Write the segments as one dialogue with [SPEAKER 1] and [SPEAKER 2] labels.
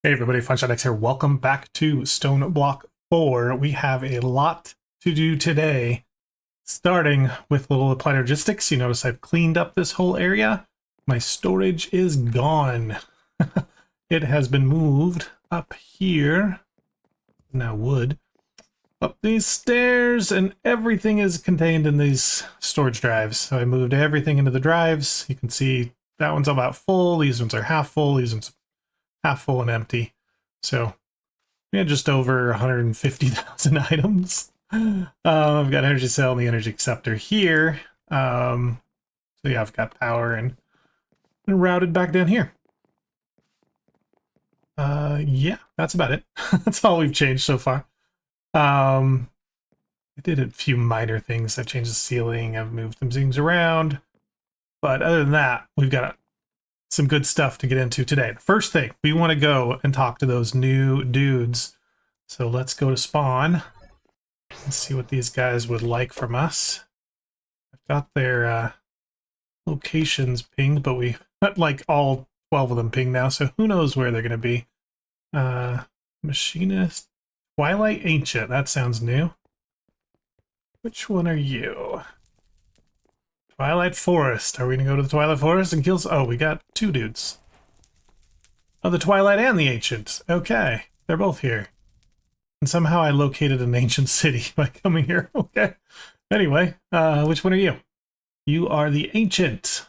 [SPEAKER 1] Hey everybody, FunshineX here. Welcome back to Stoneblock 4. We have a lot to do today, starting with a little applied logistics. You notice I've cleaned up this whole area. My storage is gone. It has been moved up here. Now wood. Up these stairs, and everything is contained in these storage drives. So I moved everything into the drives. You can see that one's about full. These ones are half full. These ones half full and empty. So we had just over 150,000 items. I've got energy cell and the energy acceptor here. So yeah, I've got power and routed back down here. Yeah, that's about it. That's all we've changed so far. I did a few minor things. I changed the ceiling. I've moved some things around. But other than that, we've got some good stuff to get into today. The first thing, we want to go and talk to those new dudes. So let's go to spawn and see what these guys would like from us. I've got their locations pinged, but we got like all 12 of them pinged now, so who knows where they're going to be. Machinist, Twilight Ancient, that sounds new. Which one are you? Twilight Forest. Are we going to go to the Twilight Forest and kill... Oh, we got two dudes. Oh, the Twilight and the Ancient. Okay, they're both here. And somehow I located an ancient city by coming here. Okay. Anyway, which one are you? You are the Ancient.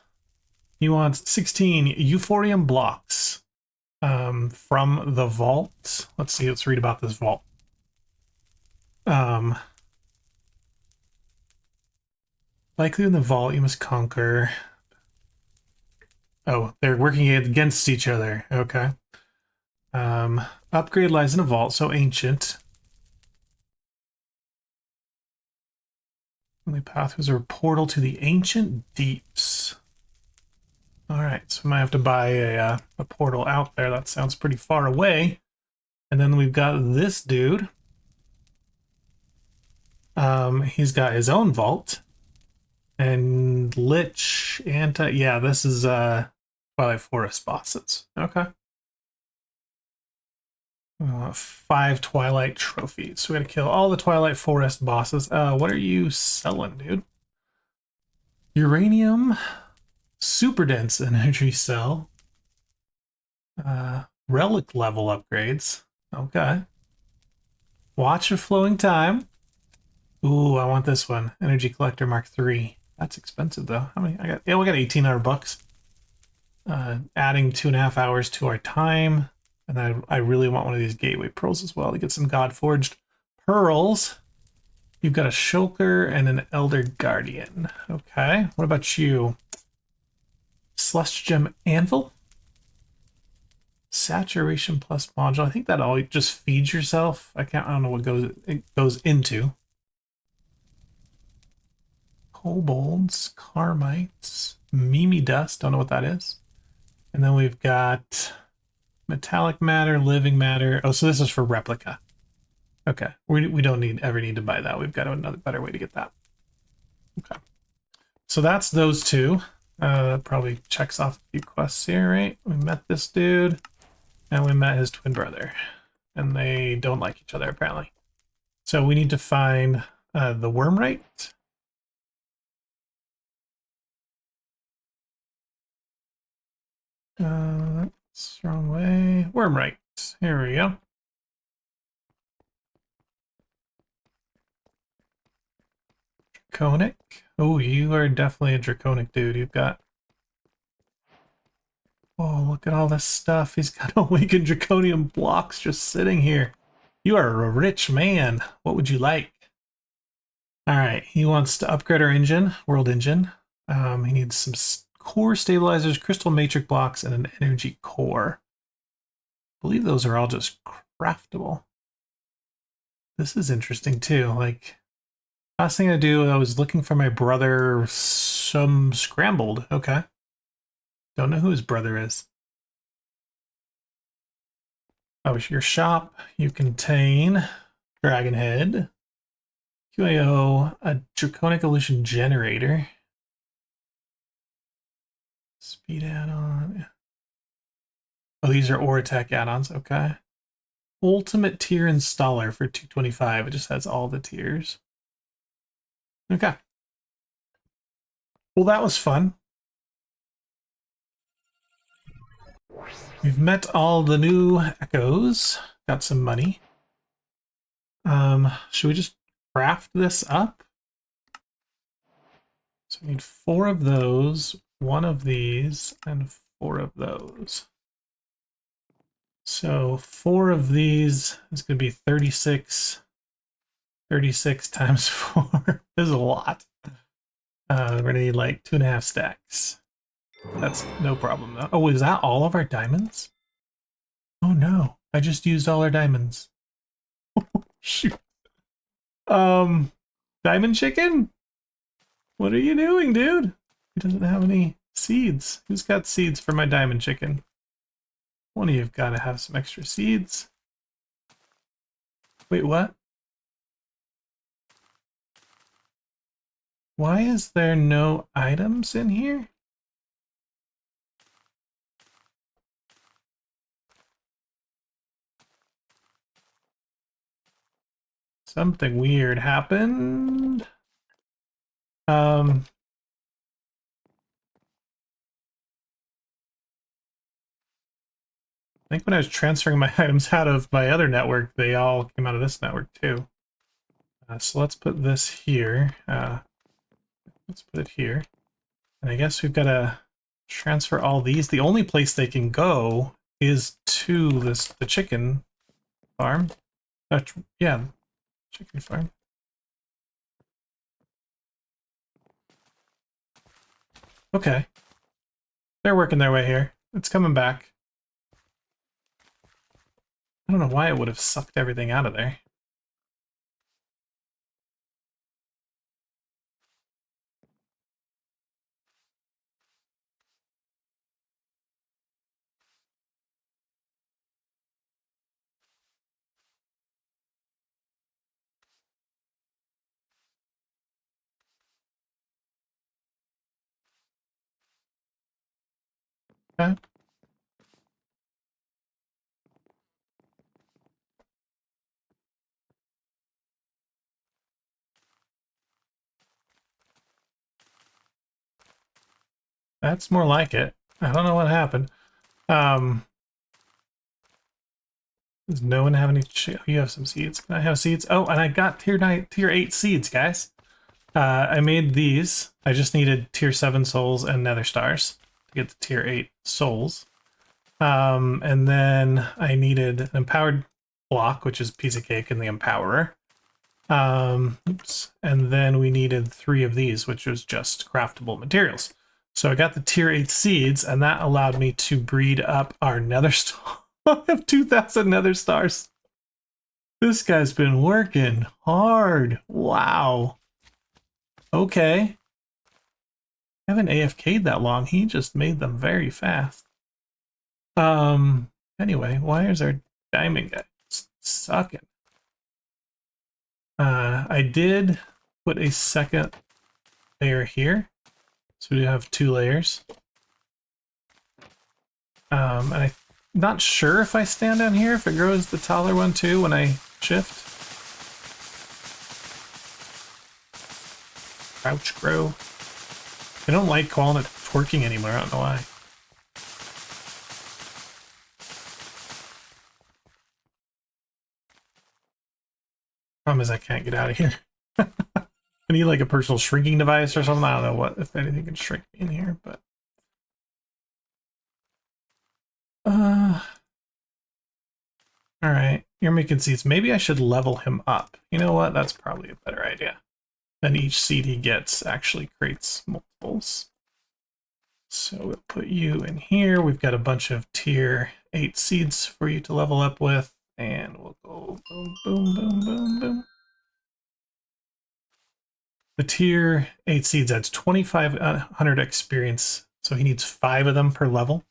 [SPEAKER 1] He wants 16 euphorium blocks from the vault. Let's see, let's read about this vault. Likely in the vault, you must conquer. Oh, they're working against each other. Okay. Upgrade lies in a vault, so ancient. Only path was a portal to the ancient deeps. Alright, so we might have to buy a portal out there. That sounds pretty far away. And then we've got this dude. He's got his own vault. And Lich, yeah, this is Twilight Forest bosses. Okay. 5 Twilight trophies. So we gotta kill all the Twilight Forest bosses. What are you selling, dude? Uranium, super dense energy cell, relic level upgrades. Okay. Watch of flowing time. Ooh, I want this one. Energy collector Mark III. That's expensive though. How many? Yeah, we got 1,800 bucks. Adding 2.5 hours to our time. And I really want one of these gateway pearls as well to get some God Forged pearls. You've got a shulker and an elder guardian. Okay. What about you? Celestial gem anvil? Saturation plus module. I think that all just feeds yourself. I don't know what it goes into. Kobolds, Carmites, Mimi dust, don't know what that is. And then we've got metallic matter, living matter. Oh, so this is for replica. Okay, we don't ever need to buy that. We've got another better way to get that. Okay, so that's those two. That probably checks off a few quests here, right? We met this dude, and we met his twin brother, and they don't like each other apparently. So we need to find the Wormrite. That's the wrong way. Wormrite. Here we go. Draconic. Oh, you are definitely a draconic dude. You've got... Oh, look at all this stuff. He's got awakened draconium blocks just sitting here. You are a rich man. What would you like? Alright, he wants to upgrade our engine, world engine. He needs some core stabilizers, crystal matrix blocks, and an energy core. I believe those are all just craftable. This is interesting too. Like, last thing I do, I was looking for my brother, some scrambled. Okay. Don't know who his brother is. Oh, your shop. You contain Dragon Head, QAO, a Draconic Illusion Generator, speed add-on. Oh, these are ore attack add-ons. Okay. Ultimate tier installer for 225. It just has all the tiers. Okay. Well, that was fun. We've met all the new echoes. Got some money. Should we just craft this up? So we need 4 of those, 1 of these, and 4 of those. So 4 of these is going to be 36. 36 times 4 is a lot. We're going to need like 2.5 stacks. That's no problem though. Oh, is that all of our diamonds? Oh no, I just used all our diamonds. Shoot. Diamond chicken? What are you doing, dude? He doesn't have any seeds. Who's got seeds for my diamond chicken? One of you've got to have some extra seeds. Wait, what? Why is there no items in here? Something weird happened. I think when I was transferring my items out of my other network, they all came out of this network too. So let's put this here. Let's put it here. And I guess we've got to transfer all these. The only place they can go is to the chicken farm. Yeah, chicken farm. Okay. They're working their way here. It's coming back. I don't know why it would have sucked everything out of there. Okay. That's more like it. I don't know what happened. Does no one have any? You have some seeds. Can I have seeds? Oh, and I got tier 8 seeds, guys. I made these. I just needed tier 7 souls and nether stars to get the tier 8 souls. And then I needed an empowered block, which is a piece of cake, and the empowerer. Oops. And then we needed 3 of these, which was just craftable materials. So I got the tier 8 seeds, and that allowed me to breed up our nether star. I have 2,000 nether stars. This guy's been working hard. Wow. Okay. I haven't AFK'd that long. He just made them very fast. Anyway, why is our diamond guy sucking? I did put a second layer here. So we have 2 layers. And I'm not sure if I stand down here, if it grows the taller one too when I shift. Crouch grow. I don't like calling it twerking anymore, I don't know why. Problem is I can't get out of here. I need like a personal shrinking device or something. I don't know what, if anything can shrink me in here, but alright. You're making seeds. Maybe I should level him up. You know what? That's probably a better idea. Then each seed he gets actually creates multiples. So we'll put you in here. We've got a bunch of tier 8 seeds for you to level up with. And we'll go boom, boom, boom, boom, boom. The tier 8 seeds adds 2,500 experience. So he needs 5 of them per level.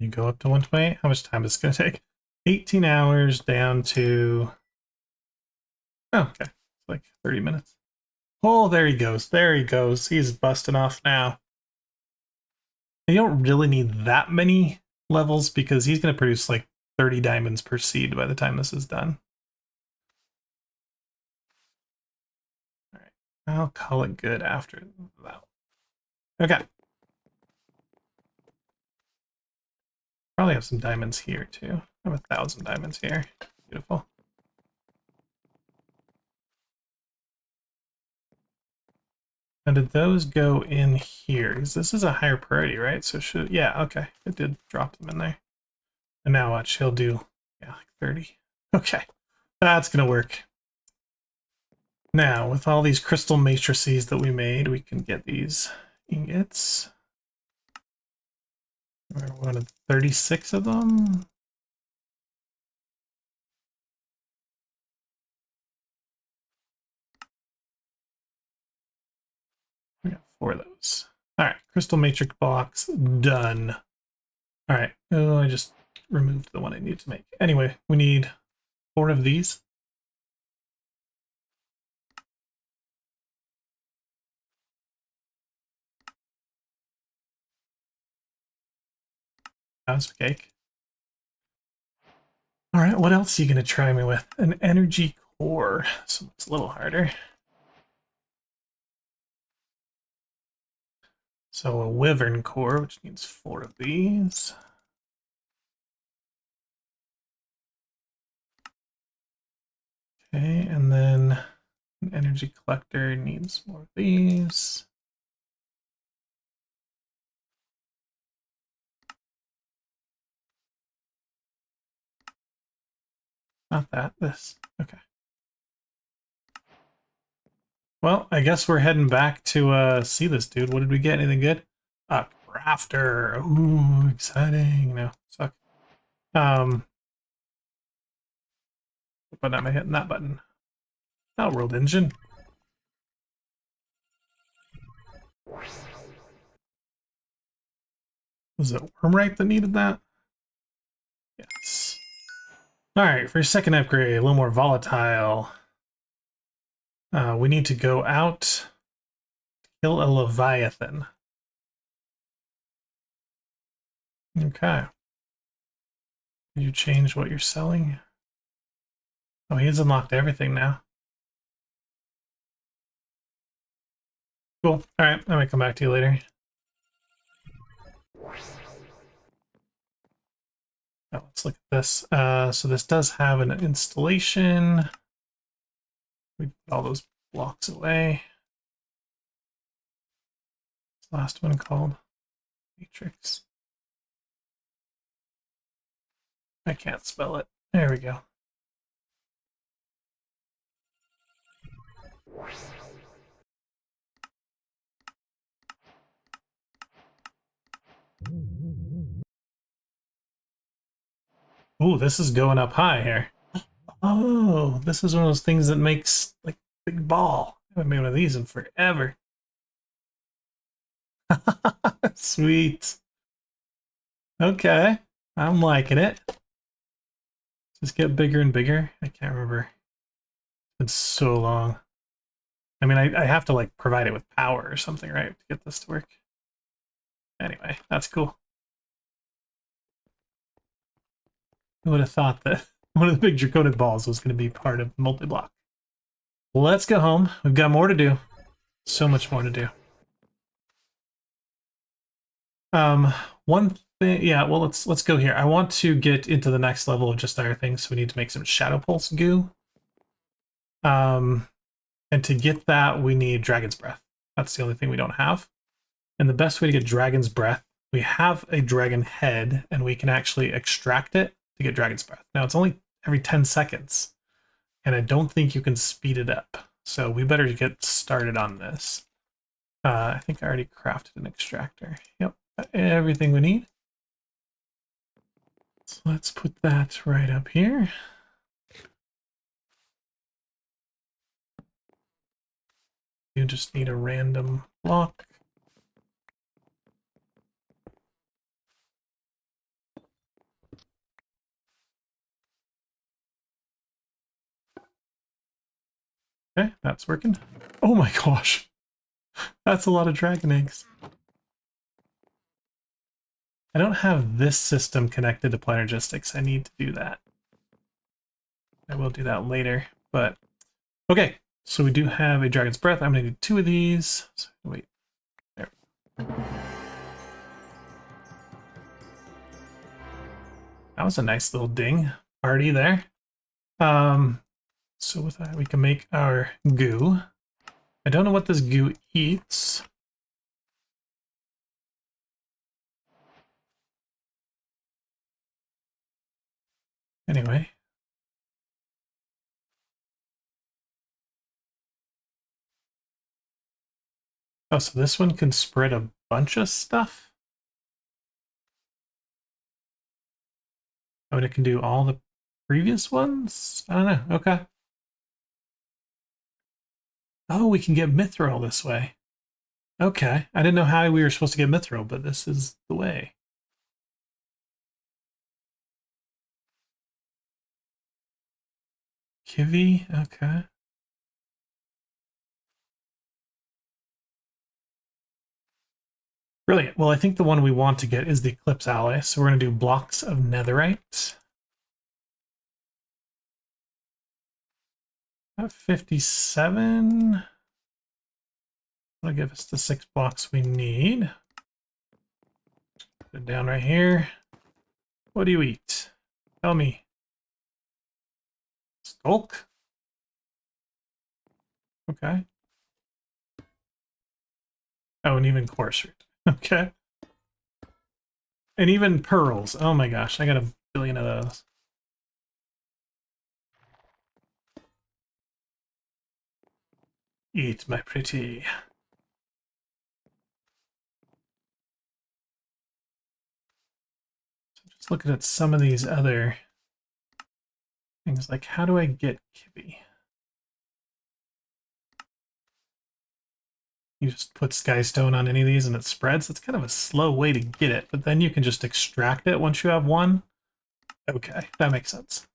[SPEAKER 1] You go up to 128. How much time is it going to take? 18 hours down to... Oh, okay. It's like 30 minutes. Oh, there he goes. There he goes. He's busting off now. And you don't really need that many levels because he's going to produce like 30 diamonds per seed by the time this is done. All right. I'll call it good after that. Okay. Probably have some diamonds here too. I have 1,000 diamonds here. Beautiful. Now, did those go in here? Because this is a higher priority, right? So should, yeah, okay. It did drop them in there. And now watch, he'll do, yeah, like 30. Okay, that's gonna work. Now, with all these crystal matrices that we made, we can get these ingots. We wanted 36 of them. We got 4 of those. All right, crystal matrix box done. All right, oh, I just removed the one I need to make. Anyway, we need 4 of these. House cake. All right, what else are you gonna try me with? An energy core, so it's a little harder. So a wyvern core, which needs 4 of these. Okay, and then an energy collector needs more of these. Not that, this. Okay. Well, I guess we're heading back to see this dude. What did we get? Anything good? A crafter. Ooh, exciting. No, suck. But am I hitting that button? Oh, world engine. Was it Wormright that needed that? Yes. Alright, for your second upgrade, a little more volatile. We need to go out, kill a Leviathan. Okay. Did you change what you're selling? Oh, he has unlocked everything now. Cool. Alright, I might come back to you later. Oh, let's look at this. So this does have an installation. We put all those blocks away. Last one called Matrix. I can't spell it. There we go. Ooh, this is going up high here. Oh, this is one of those things that makes like big ball. I haven't made one of these in forever. Sweet. Okay, I'm liking it. Just get bigger and bigger. I can't remember. It's so long. I mean, I have to like provide it with power or something, right, to get this to work. Anyway, that's cool. Who would have thought that one of the big draconic balls was going to be part of multi-block? Let's go home. We've got more to do. So much more to do. One thing, yeah, well, let's go here. I want to get into the next level of just our things, so we need to make some Shadow Pulse goo. And to get that, we need Dragon's Breath. That's the only thing we don't have. And the best way to get Dragon's Breath, we have a dragon head, and we can actually extract it to get Dragon's Breath. Now, it's only every 10 seconds, and I don't think you can speed it up. So we better get started on this. I think I already crafted an extractor. Yep, got everything we need. So let's put that right up here. You just need a random block. Okay, that's working. Oh my gosh. That's a lot of dragon eggs. I don't have this system connected to Planergistics. I need to do that. I will do that later, but okay. So we do have a Dragon's Breath. I'm gonna do 2 of these. So, wait, there. That was a nice little ding party there. So with that, we can make our goo. I don't know what this goo eats. Anyway. Oh, so this one can spread a bunch of stuff? Oh, and it can do all the previous ones? I don't know. Okay. Oh, we can get mithril this way. Okay. I didn't know how we were supposed to get mithril, but this is the way. Kiwi? Okay. Brilliant. Well, I think the one we want to get is the Eclipse Alloy, so we're going to do blocks of netherite. 57. That'll give us the 6 blocks we need. Put it down right here. What do you eat? Tell me. Skulk? Okay. Oh, and even coarse root. Okay. And even pearls. Oh my gosh, I got a billion of those. Eat, my pretty. So just looking at some of these other things, like how do I get Kibby? You just put Skystone on any of these and it spreads. It's kind of a slow way to get it, but then you can just extract it once you have one. Okay, that makes sense.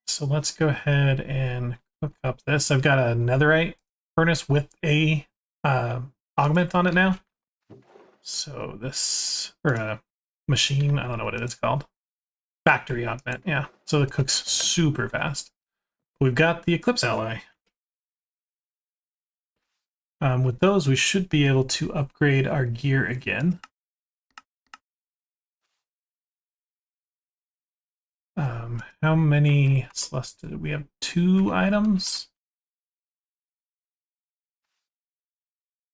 [SPEAKER 1] So let's go ahead and cook up this. I've got a netherite furnace with a augment on it now. So this, or a machine, I don't know what it is called. Factory augment, yeah. So it cooks super fast. We've got the Eclipse Alloy. With those, we should be able to upgrade our gear again. How many Celestia? We have 2 items.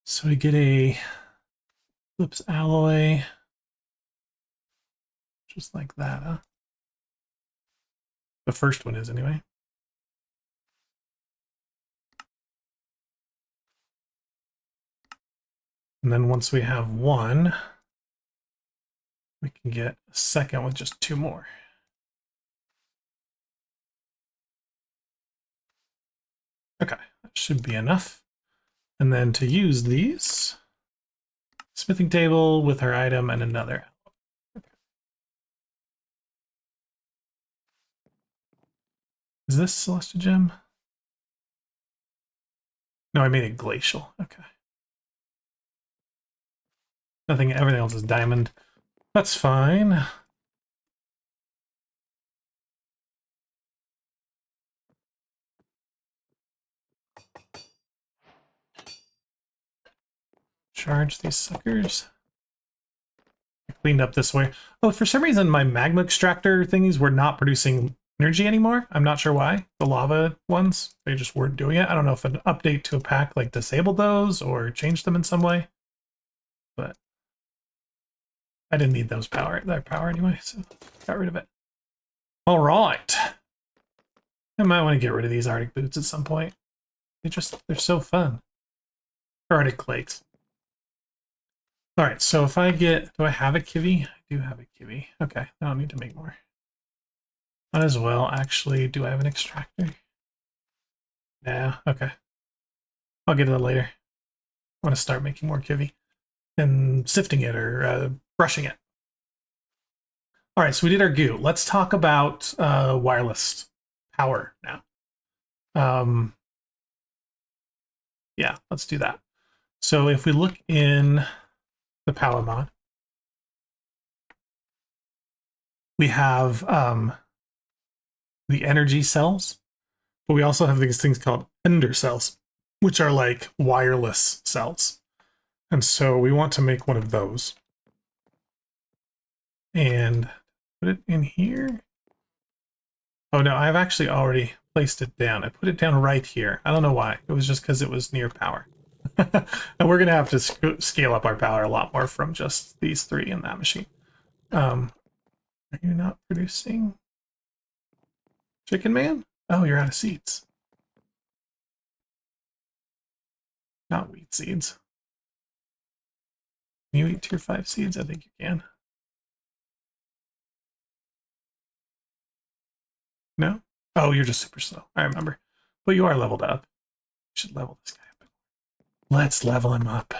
[SPEAKER 1] So we get a Eclipse Alloy. Just like that, huh? The first one is, anyway. And then once we have one, we can get a second with just 2 more. Okay, that should be enough. And then to use these, smithing table with her item and another. Okay. Is this Celestia Gem? No, I made it glacial. Okay. Nothing, everything else is diamond. That's fine. Charge these suckers. I cleaned up this way. Oh, for some reason my magma extractor thingies were not producing energy anymore. I'm not sure why. The lava ones, they just weren't doing it. I don't know if an update to a pack like disabled those or changed them in some way. But I didn't need that power anyway, so got rid of it. All right. I might want to get rid of these Arctic boots at some point. They're so fun. Arctic clates. All right, so if I get, do I have a kivy? I do have a kivy. Okay, I don't need to make more. Might as well, actually, do I have an extractor? Yeah, okay. I'll get to that later. I want to start making more kivy and sifting it or brushing it. All right, so we did our goo. Let's talk about wireless power now. Yeah, let's do that. So if we look in the power mod, we have the energy cells, but we also have these things called ender cells, which are like wireless cells. And so we want to make one of those and put it in here. Oh no, I've actually already placed it down. I put it down right here. I don't know why. It was just because it was near power. And we're going to have to scale up our power a lot more from just these three in that machine. Are you not producing? Chicken Man? Oh, you're out of seeds. Not wheat seeds. Can you eat tier 5 seeds? I think you can. No? Oh, you're just super slow. I remember. But you are leveled up. You should level this guy up. Let's level him up.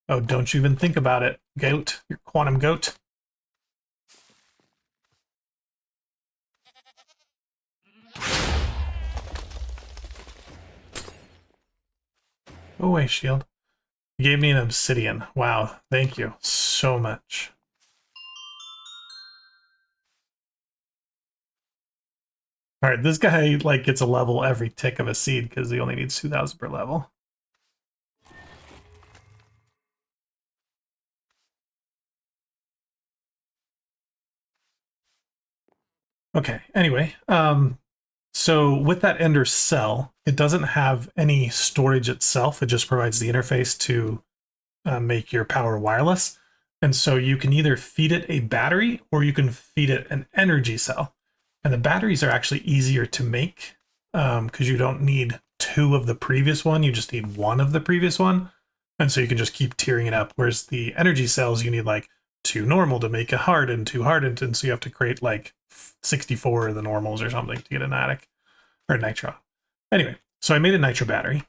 [SPEAKER 1] Oh, don't you even think about it, goat. You're quantum goat. Go away, shield. You gave me an obsidian. Wow, thank you so much. All right, this guy like gets a level every tick of a seed because he only needs 2,000 per level. Okay, anyway, so with that ender cell, it doesn't have any storage itself. It just provides the interface to make your power wireless. And so you can either feed it a battery or you can feed it an energy cell. And the batteries are actually easier to make because you don't need two of the previous one. You just need one of the previous one. And so you can just keep tiering it up. Whereas the energy cells, you need like two normal to make a hardened, two hardened. And so you have to create like 64 of the normals or something to get an attic or a nitro. Anyway, so I made a nitro battery.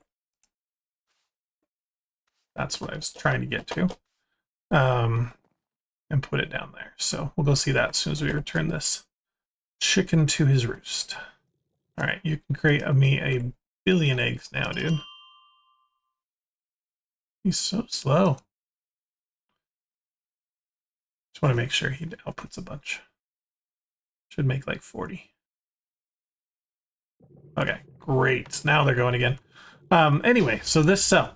[SPEAKER 1] That's what I was trying to get to. And put it down there. So we'll go see that as soon as we return this chicken to his roost. All right, you can create me a billion eggs now, dude. He's so slow. Just want to make sure he outputs a bunch. Should make like 40. Okay, great. Now they're going again. Anyway, so this cell,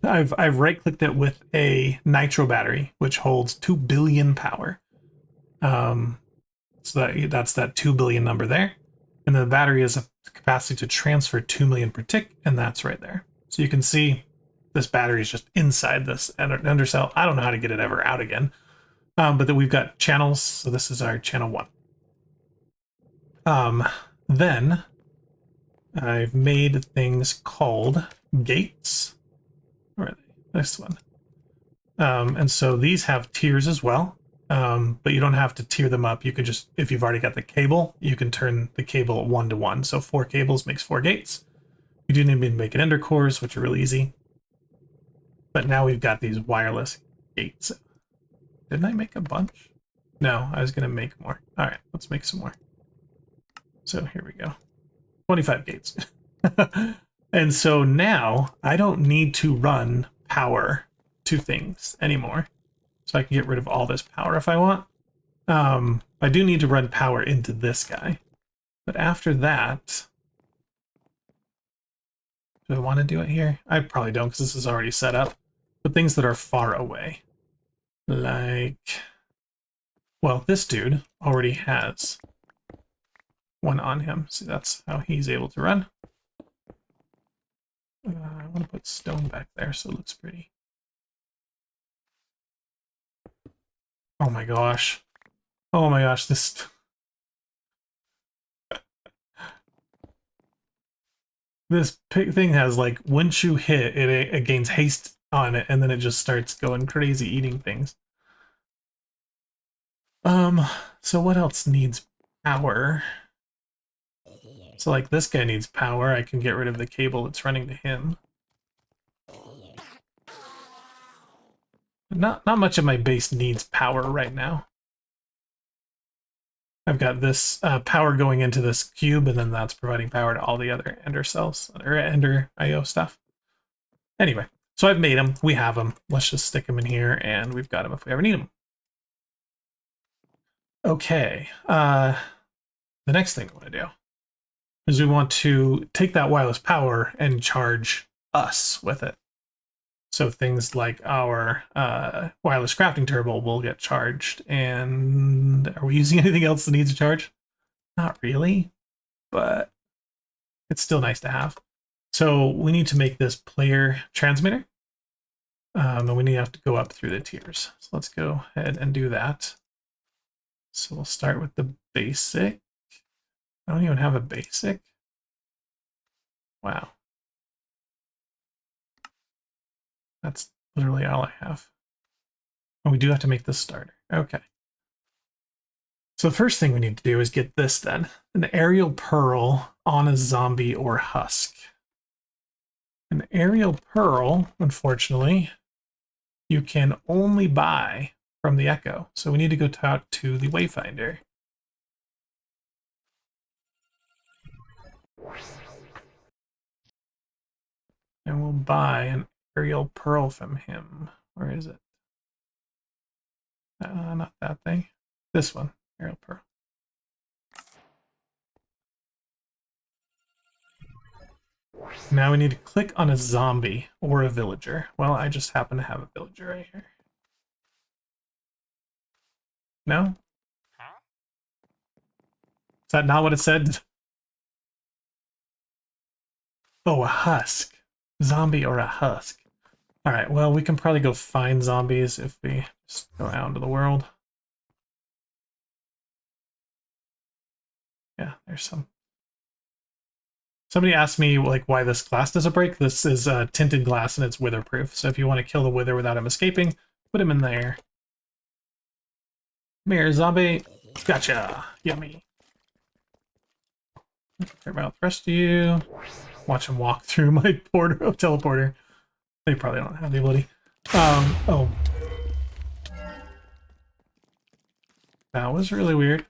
[SPEAKER 1] I've right-clicked it with a nitro battery, which holds 2 billion power. So that's that 2 billion number there. And the battery has a capacity to transfer 2 million per tick, and that's right there. So you can see this battery is just inside this undercell. I don't know how to get it ever out again. But then we've got channels. So this is our channel 1. Then I've made things called gates. Where are they? This one. And so these have tiers as well. But you don't have to tier them up. You can just, if you've already got the cable, you can turn the cable 1 to 1. So 4 cables makes 4 gates. You do need to make an ender cores, which are really easy. But now we've got these wireless gates. Didn't I make a bunch? No, I was going to make more. All right, let's make some more. So here we go. 25 gates. And so now I don't need to run power to things anymore. So I can get rid of all this power if I want. I do need to run power into this guy. But after that, do I want to do it here? I probably don't because this is already set up. But things that are far away. Like, well, this dude already has one on him. See, that's how he's able to run. I want to put stone back there so it looks pretty. Oh my gosh. Oh my gosh, this... This thing has, like, once you hit, it gains haste on it, and then it just starts going crazy eating things. So what else needs power? So, like, this guy needs power. I can get rid of the cable that's running to him. Not much of my base needs power right now. I've got this power going into this cube, and then that's providing power to all the other Ender cells, or Ender IO stuff. Anyway, so I've made them. We have them. Let's just stick them in here, and we've got them if we ever need them. Okay. The next thing we want to do is we want to take that wireless power and charge us with it. So things like our wireless crafting turbo will get charged. And are we using anything else that needs a charge? Not really, but it's still nice to have. So we need to make this player transmitter. And we need to have to go up through the tiers. So let's go ahead and do that. So we'll start with the basic. I don't even have a basic. Wow. That's literally all I have. Oh, we do have to make this starter. Okay. So the first thing we need to do is get this then. An aerial pearl on a zombie or husk. An aerial pearl, unfortunately, you can only buy from the Echo. So we need to go talk to the Wayfinder. And we'll buy an aerial pearl from him. Where is it? Not that thing. This one, aerial pearl. Now we need to click on a zombie or a villager. Well, I just happen to have a villager right here. No? Is that not what it said? Oh, a husk. Zombie or a husk. Alright, well, we can probably go find zombies if we just go out into the world. Yeah, there's some. Somebody asked me like why this glass doesn't break. This is tinted glass and it's witherproof. So if you want to kill the wither without him escaping, put him in there. Come here, zombie. Gotcha. Yummy. Care about the rest of you. Watch him walk through my teleporter. They probably don't have the ability. Oh. That was really weird.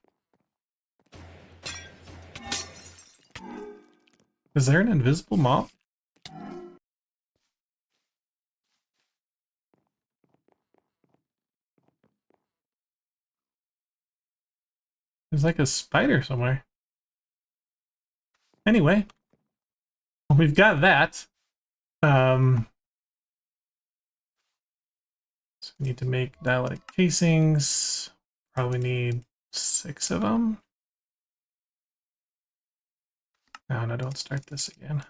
[SPEAKER 1] Is there an invisible mob? There's like a spider somewhere. Anyway, we've got that. So we need to make dielectric casings. Probably need 6 of them. No, don't start this again.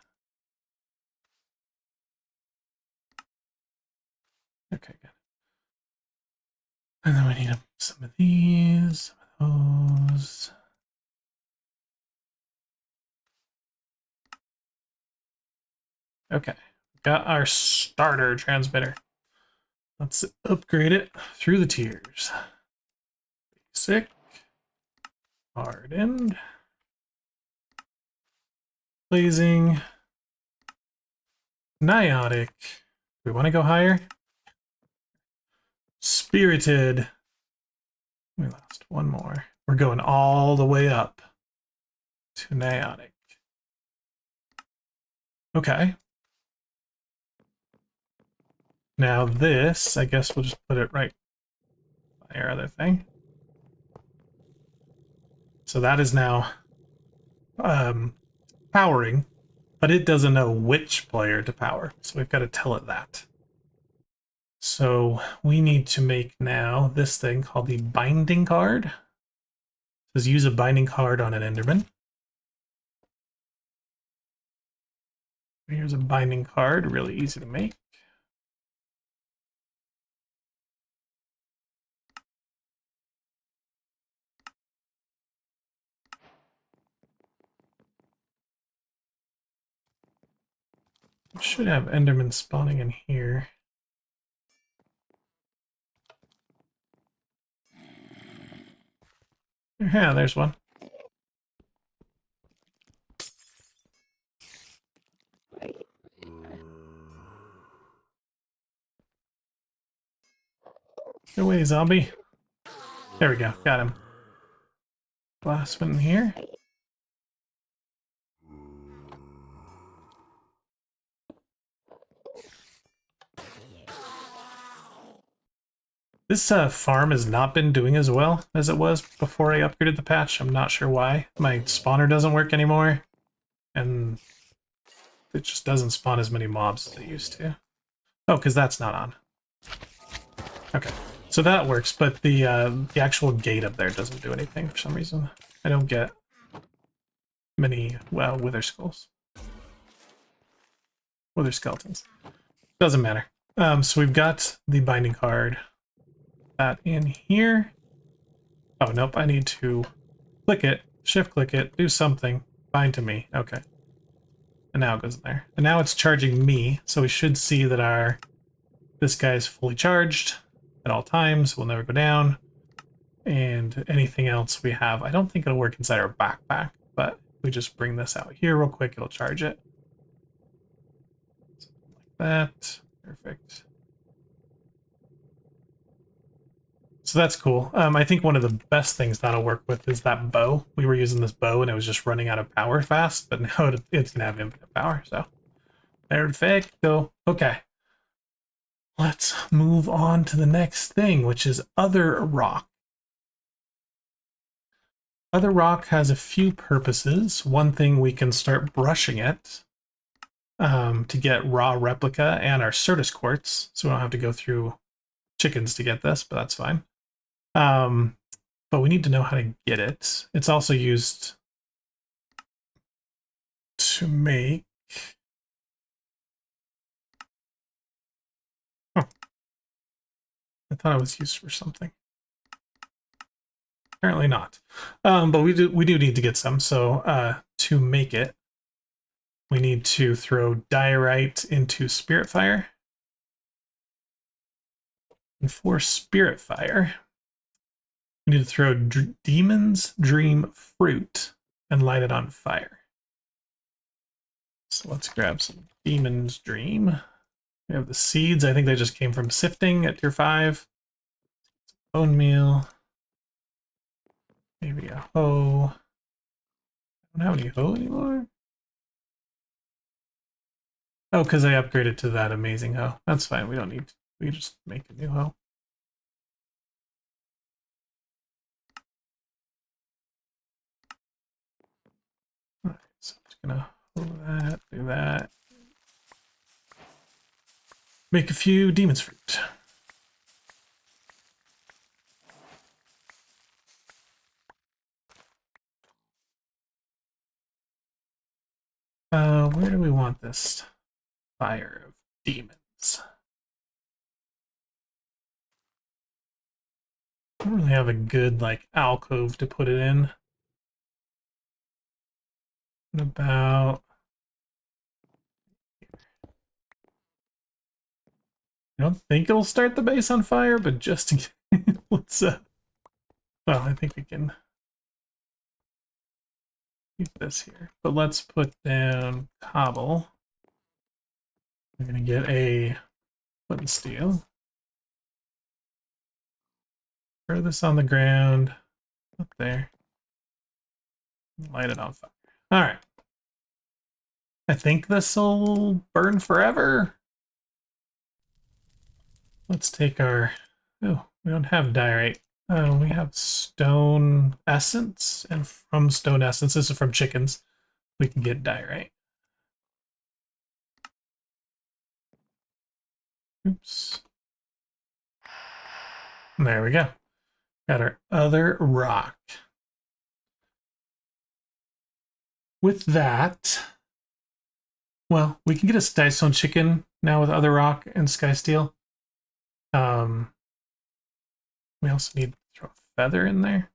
[SPEAKER 1] Okay, good. And then we need some of these, some of those. Okay, got our starter transmitter. Let's upgrade it through the tiers. Basic, hardened, blazing, niotic. We want to go higher. Spirited. We lost one more. We're going all the way up to niotic. Okay. Now this, I guess we'll just put it right by our other thing. So that is now powering, but it doesn't know which player to power. So we've got to tell it that. So we need to make now this thing called the binding card. It says use a binding card on an Enderman. Here's a binding card, really easy to make. Should have Enderman spawning in here. Yeah, there's one. Go away, zombie. There we go, got him. Last one here. This farm has not been doing as well as it was before I upgraded the patch. I'm not sure why. My spawner doesn't work anymore, and it just doesn't spawn as many mobs as it used to. Oh, because that's not on. Okay, so that works, but the actual gate up there doesn't do anything for some reason. I don't get many, well, wither skulls. Wither skeletons. Doesn't matter. So we've got the binding card. That in here. Oh, nope, I need to click it, shift click it, do something, bind to me. Okay. And now it goes in there. And now it's charging me, so we should see that this guy is fully charged at all times, will never go down. And anything else we have, I don't think it'll work inside our backpack, but if we just bring this out here real quick, it'll charge it. Something like that. Perfect. So that's cool. I think one of the best things that'll work with is that bow. We were using this bow and it was just running out of power fast, but now it's going to have infinite power, so perfecto. Okay. Let's move on to the next thing, which is Other Rock. Other Rock has a few purposes. One thing, we can start brushing it to get raw replica and our Certus quartz, so we don't have to go through chickens to get this, but that's fine. But we need to know how to get it. It's also used to make... Oh. I thought it was used for something. Apparently not. But we do need to get some. So to make it, we need to throw diorite into spirit fire. And for spirit fire, we need to throw Demon's Dream fruit and light it on fire. So let's grab some Demon's Dream. We have the seeds. I think they just came from sifting at tier 5. Bone meal. Maybe a hoe. I don't have any hoe anymore. Oh, because I upgraded to that amazing hoe. That's fine. We don't need to. We just make a new hoe. All right, so I'm just gonna hold that, do that. Make a few demon's fruit. Where do we want this fire of demons? I don't really have a good like alcove to put it in. What about... I don't think it'll start the base on fire, but just in case, let's well, I think we can keep this here. But let's put down cobble. We're gonna get a flint and steel. Throw this on the ground, up there. Light it on fire. All right. I think this will burn forever. Let's take our... Oh, we don't have diorite. Oh, we have stone essence, and from stone essence, this is from chickens, we can get diorite. Oops. There we go. Got our other rock. With that, well, we can get a skystone chicken now with other rock and sky steel. We also need to throw a feather in there.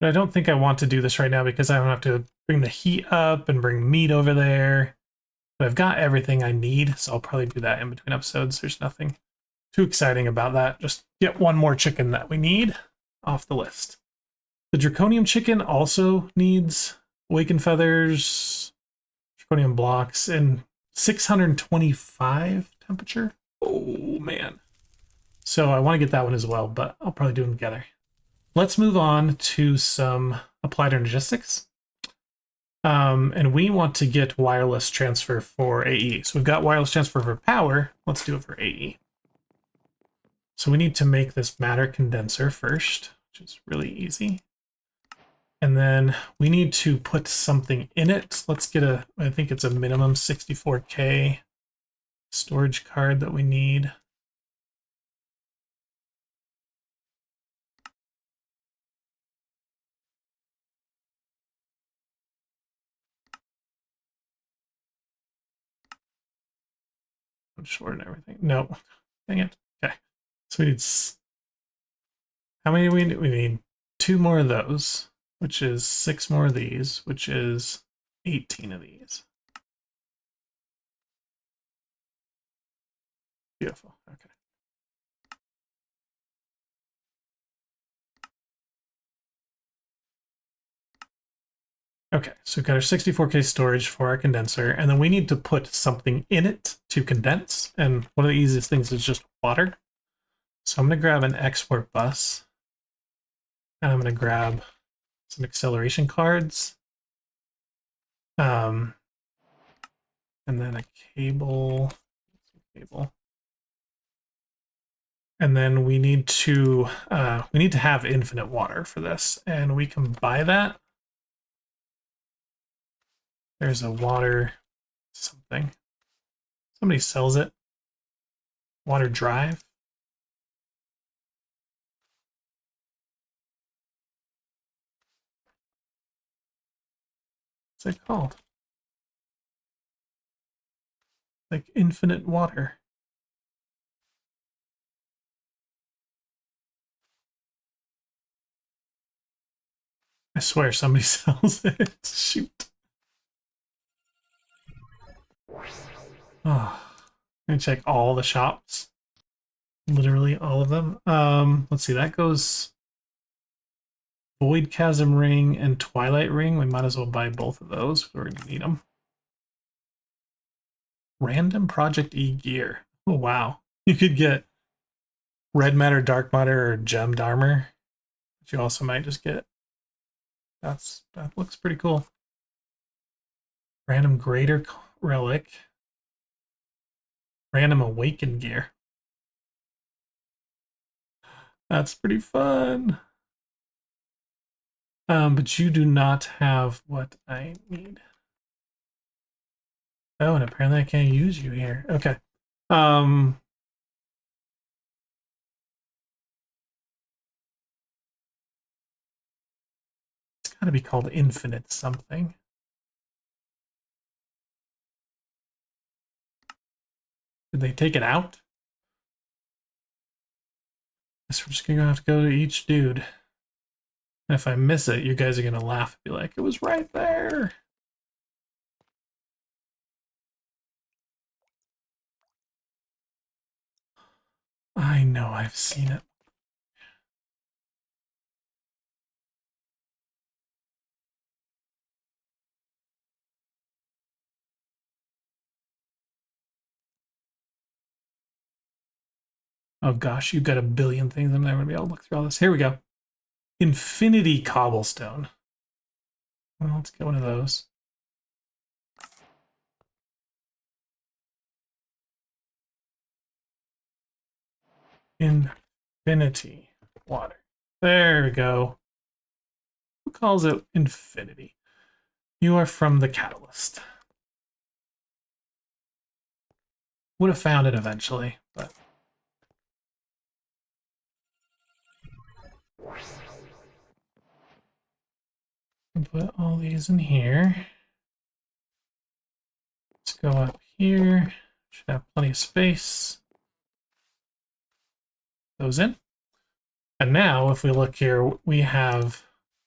[SPEAKER 1] But I don't think I want to do this right now because I don't have to bring the heat up and bring meat over there. But I've got everything I need, so I'll probably do that in between episodes. There's nothing too exciting about that. Just get one more chicken that we need off the list. The draconium chicken also needs awakened feathers. zirconium blocks, and 625 temperature. Oh, man. So I want to get that one as well, but I'll probably do them together. Let's move on to some applied energistics. And we want to get wireless transfer for AE. So we've got wireless transfer for power. Let's do it for AE. So we need to make this matter condenser first, which is really easy. And then we need to put something in it. Let's get I think it's a minimum 64K storage card that we need. I'm short and everything. No, dang it. Okay. So we need, how many do we need? We need 2 more of those, which is 6 more of these, which is 18 of these. Beautiful. Okay. Okay, so we've got our 64K storage for our condenser, and then we need to put something in it to condense. And one of the easiest things is just water. So I'm going to grab an export bus, and I'm going to grab some acceleration cards, and then a cable, and then we need to have infinite water for this, and we can buy that. There's a water something. Somebody sells it. Water drive. What's it called? Like infinite water. I swear somebody sells it. Shoot. Oh, I'm gonna check all the shops. Literally all of them. Let's see, that goes Void Chasm Ring and Twilight Ring. We might as well buy both of those. We're gonna need them. Random Project E gear. Oh wow. You could get red matter, dark matter, or gemmed armor. But you also might just get that looks pretty cool. Random Greater Relic. Random Awakened gear. That's pretty fun. But you do not have what I need. Oh, and apparently I can't use you here. Okay. It's gotta be called infinite something. Did they take it out? Guess we're just gonna have to go to each dude. And if I miss it, you guys are gonna laugh and be like, it was right there. I know, I've seen it. Oh gosh, you've got a billion things. I'm never gonna be able to look through all this. Here we go. Infinity Cobblestone. Well, let's get one of those. Infinity water. There we go. Who calls it infinity? You are from the Catalyst. Would have found it eventually, but put all these in here. Let's go up here. Should have plenty of space. Those in. And now, if we look here, we have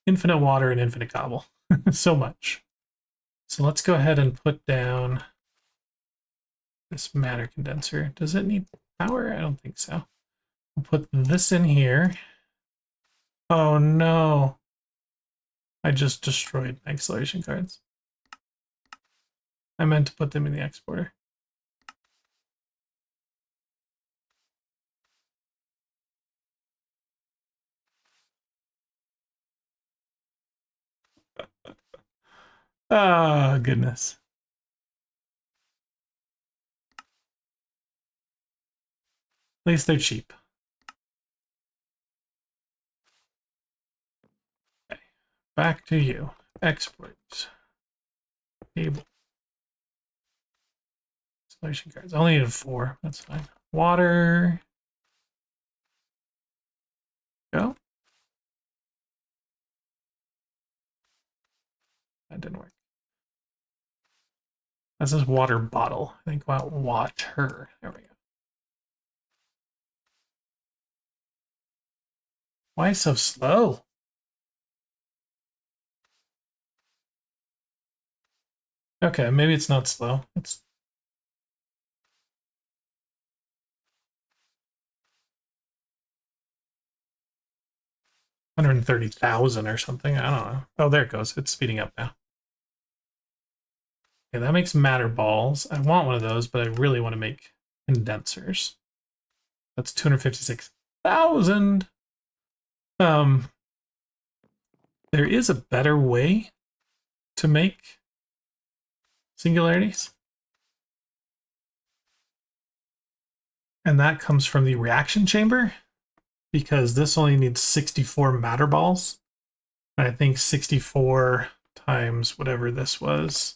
[SPEAKER 1] infinite water and infinite cobble. So much. So let's go ahead and put down this matter condenser. Does it need power? I don't think so. We'll put this in here. Oh no. I just destroyed my acceleration cards. I meant to put them in the exporter. Oh, goodness. At least they're cheap. Okay. Back to you. Export. Table. Selection cards. I only needed 4. That's fine. Water. Go. That didn't work. That's this water bottle. I think about water. There we go. Why so slow? Okay, maybe it's not slow. It's 130,000 or something. I don't know. Oh, there it goes. It's speeding up now. Okay, that makes matter balls. I want one of those, but I really want to make condensers. That's 256,000. There is a better way to make singularities. And that comes from the reaction chamber, because this only needs 64 matter balls. And I think 64 times whatever this was,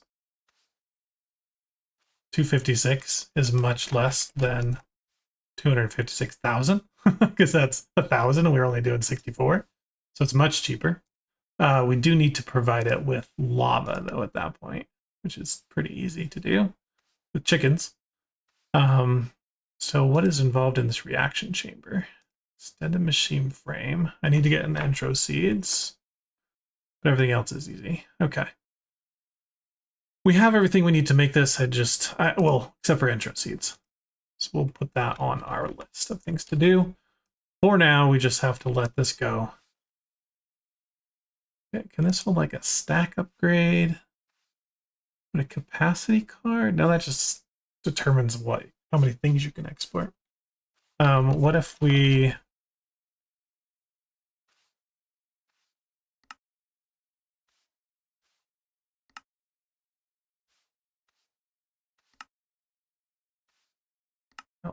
[SPEAKER 1] 256, is much less than 256,000, because that's 1,000 and we're only doing 64. So it's much cheaper. We do need to provide it with lava, though, at that point, which is pretty easy to do with chickens. So what is involved in this reaction chamber? Extend a machine frame. I need to get an intro seeds, but everything else is easy. Okay. We have everything we need to make this. Well, except for intro seeds. So we'll put that on our list of things to do. For now, we just have to let this go. Okay, can this hold like a stack upgrade? But a capacity card? No, that just determines how many things you can export. What if we...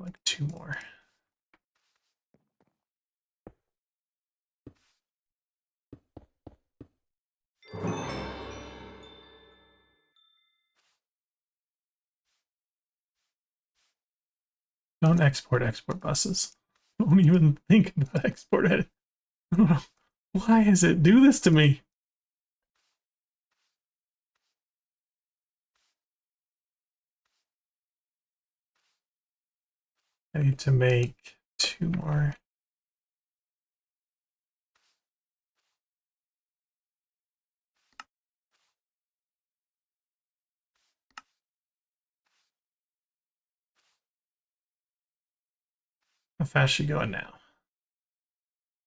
[SPEAKER 1] like 2 more. Don't export buses. Don't even think about export it. I don't know. Why does it do this to me? I need to make 2 more. How fast is she going now?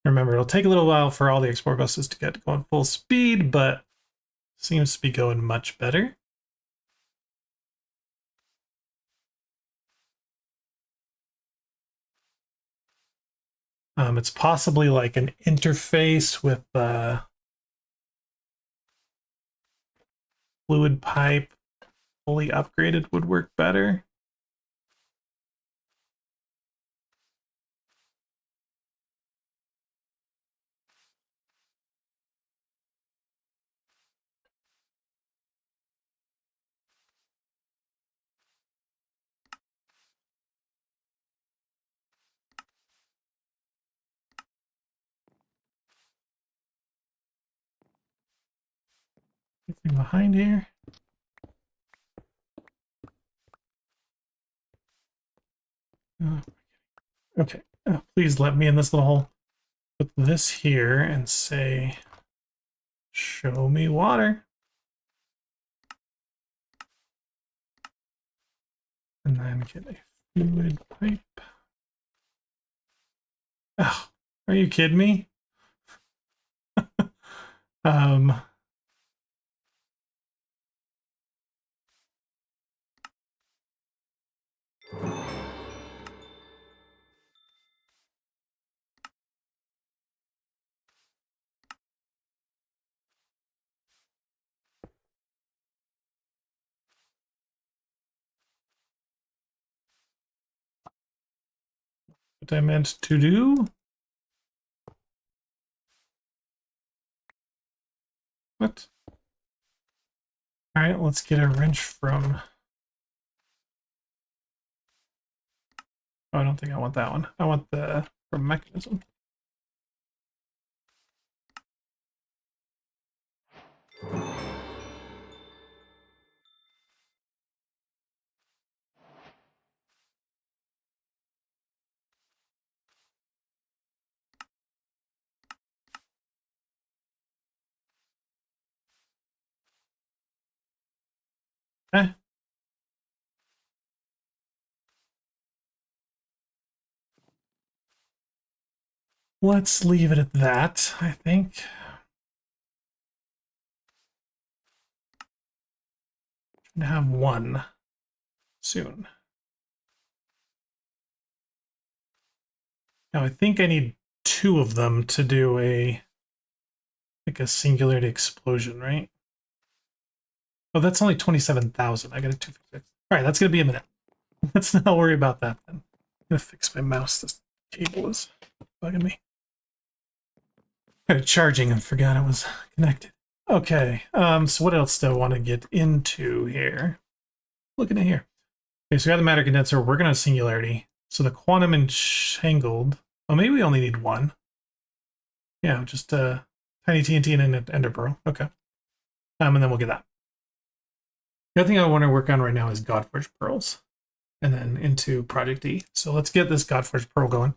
[SPEAKER 1] Remember, it'll take a little while for all the export buses to get going full speed, but seems to be going much better. It's possibly like an interface with fluid pipe fully upgraded would work better. Anything behind here? Okay, please let me in this little hole. Put this here and say, show me water. And then get a fluid pipe. Oh, are you kidding me? what I meant to do. What? All right, let's get a wrench from... Oh, I don't think I want that one. I want the from mechanism. Okay. Let's leave it at that, I think. Should have one soon. Now I think I need two of them to do like a singularity explosion, right? Oh, that's only 27,000. I got a 256. All right, that's gonna be a minute. Let's not worry about that then. I'm gonna fix my mouse. This cable is bugging me. Got it charging and forgot it was connected. Okay, so what else do I want to get into here? Looking at here. Okay, so we got the matter condenser. We're working on singularity. So the quantum entangled. Well, maybe we only need one. Yeah, just tiny TNT and an ender pearl. Okay. And then we'll get that. The other thing I want to work on right now is Godforged pearls, and then into Project E. So let's get this Godforged pearl going.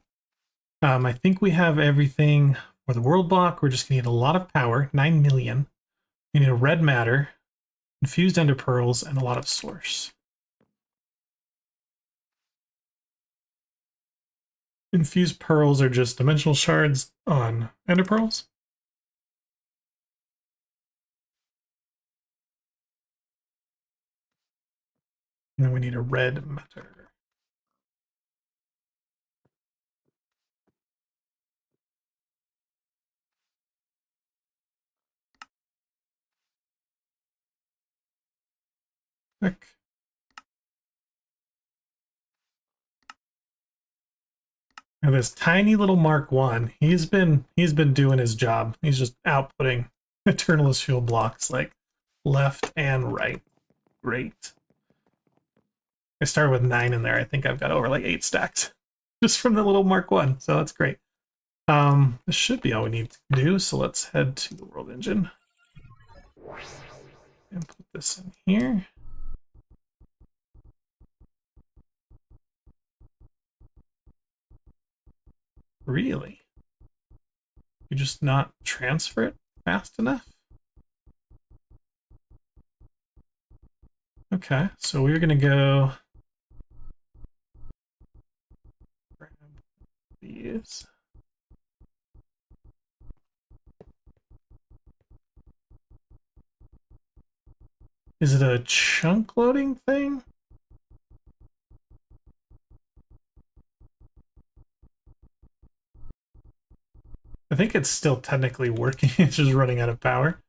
[SPEAKER 1] I think we have everything for the world block. We're just gonna need a lot of power, 9 million. We need a red matter, infused ender pearls, and a lot of source. Infused pearls are just dimensional shards on ender pearls. And then we need a red matter. Click. Now this tiny little Mark 1, he's been doing his job. He's just outputting Eternalist fuel blocks like left and right. Great. I started with 9 in there. I think I've got over like 8 stacks just from the little Mark 1, so that's great. This should be all we need to do, so let's head to the world engine and put this in here. Really? You just not transfer it fast enough? Okay, so we're gonna go grab these. Is it a chunk loading thing? I think it's still technically working. It's just running out of power.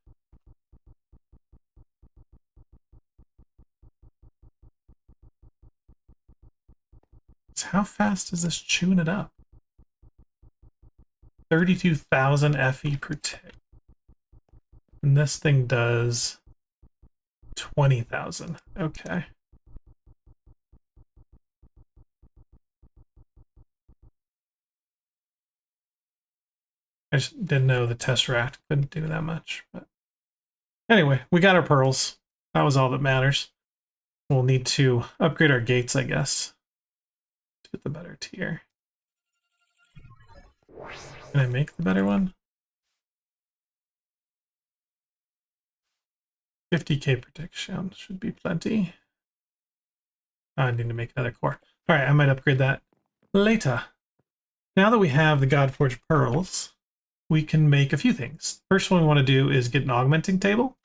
[SPEAKER 1] So how fast is this chewing it up? 32,000 FE per tick. And this thing does 20,000. Okay. I just didn't know the Tesseract couldn't do that much. But anyway, we got our pearls. That was all that matters. We'll need to upgrade our gates, I guess, to get the better tier. Can I make the better one? 50k protection should be plenty. I need to make another core. All right, I might upgrade that later. Now that we have the Godforged pearls, we can make a few things. First one we want to do is get an augmenting table.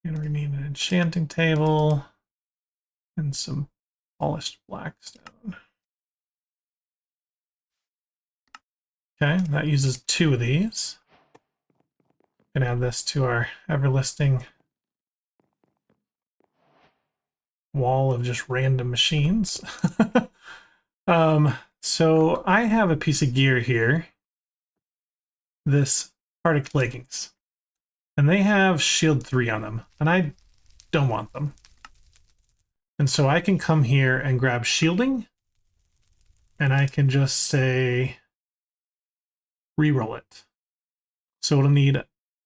[SPEAKER 1] And we need an enchanting table and some polished blackstone. Okay, that uses 2 of these. Gonna add this to our ever-listing wall of just random machines. So I have a piece of gear here, this Arctic leggings, and they have shield 3 on them, and I don't want them. And so I can come here and grab shielding, and I can just say reroll it. So it'll need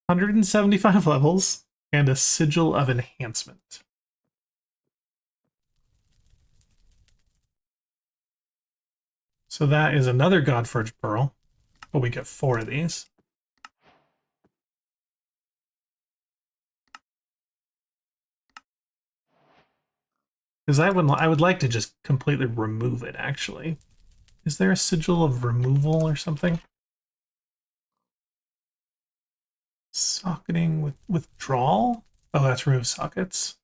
[SPEAKER 1] 175 levels and a sigil of enhancement. So that is another Godforged Pearl, but we get 4 of these. Because I would like to just completely remove it, actually. Is there a sigil of removal or something? Socketing with withdrawal? Oh, that's remove sockets.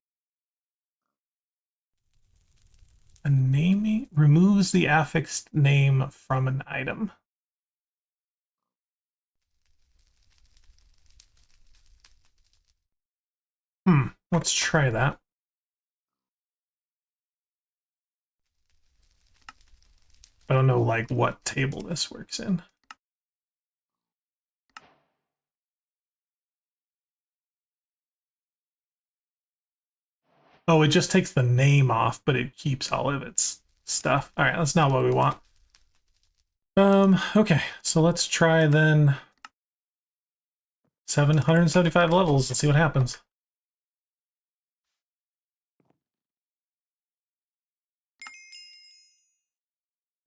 [SPEAKER 1] A naming removes the affixed name from an item. Let's try that. I don't know, like, what table this works in. Oh, it just takes the name off, but it keeps all of its stuff. All right, that's not what we want. Okay, so let's try then 775 levels and see what happens.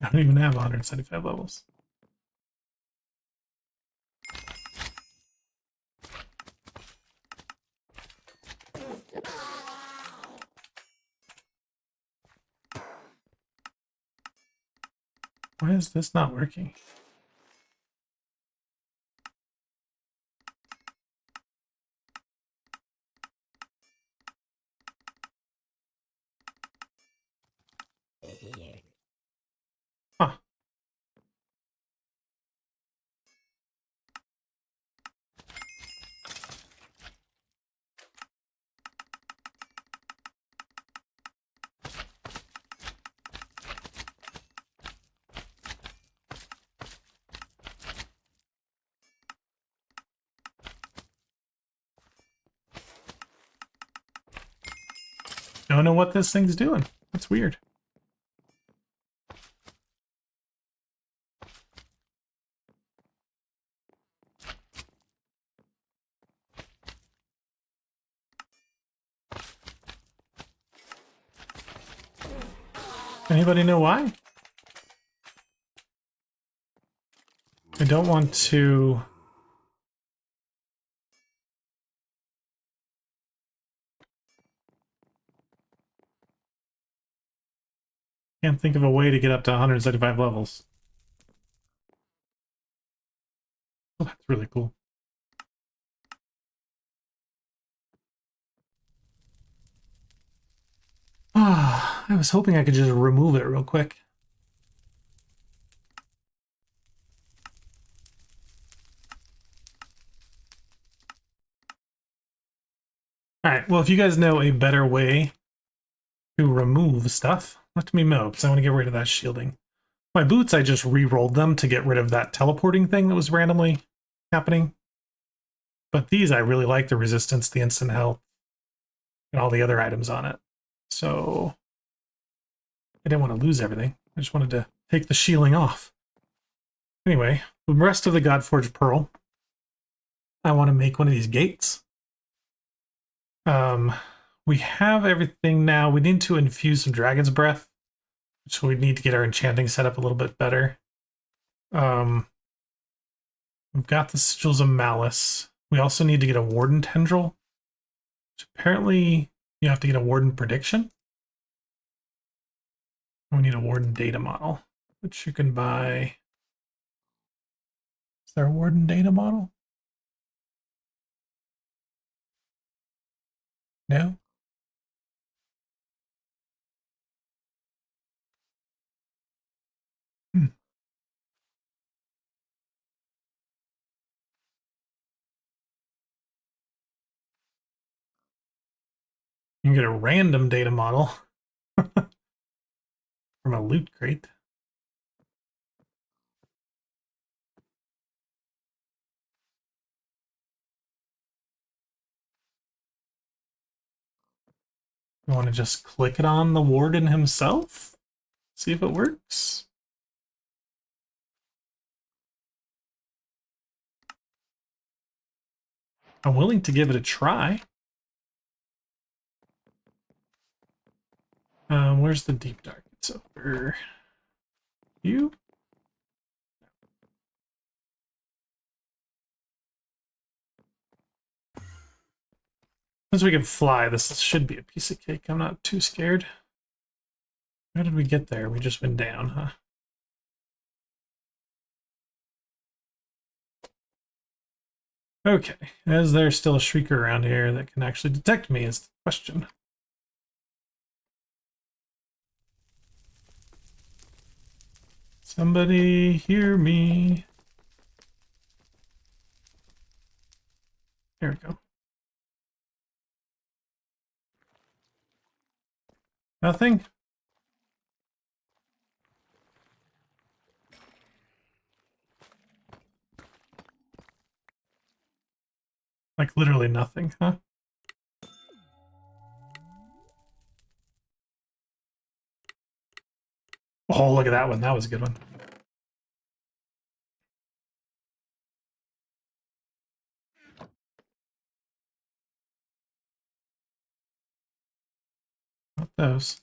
[SPEAKER 1] I don't even have 175 levels. Why is this not working? Huh. Don't know what this thing's doing. That's weird. Anybody know why? I don't want to... Can't think of a way to get up to 175 levels. Oh, that's really cool. Ah, I was hoping I could just remove it real quick. Alright, well, if you guys know a better way to remove stuff, let me know, because I want to get rid of that shielding. My boots, I just re-rolled them to get rid of that teleporting thing that was randomly happening. But these, I really like the resistance, the instant health, and all the other items on it. So I didn't want to lose everything. I just wanted to take the shielding off. Anyway, the rest of the Godforged Pearl, I want to make one of these gates. We have everything now. We need to infuse some Dragon's Breath, so we need to get our enchanting set up a little bit better. We've got the Sigils of Malice. We also need to get a Warden Tendril, which apparently you have to get a Warden Prediction. And we need a Warden Data Model, which you can buy. Is there a Warden Data Model? No? Hmm. You can get a random data model. from a loot crate. You want to just click it on the warden himself? See if it works. I'm willing to give it a try. Where's the deep dark? It's over. You? Since we can fly, this should be a piece of cake. I'm not too scared. How did we get there? We just went down, huh? Okay. Is there still a shrieker around here that can actually detect me is the question. Somebody hear me. There we go. Nothing? Like literally nothing, huh? Oh, look at that one. That was a good one. Not those.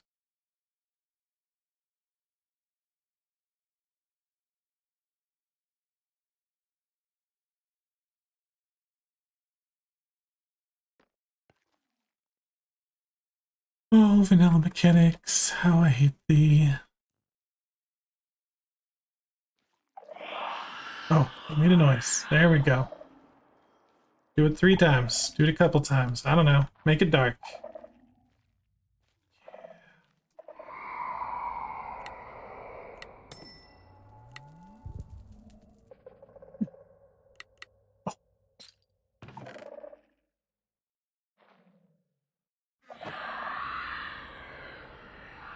[SPEAKER 1] Oh, vanilla mechanics. How I hate thee. Oh, it made a noise. There we go. Do it 3 times. Do it a couple times. I don't know. Make it dark. Oh.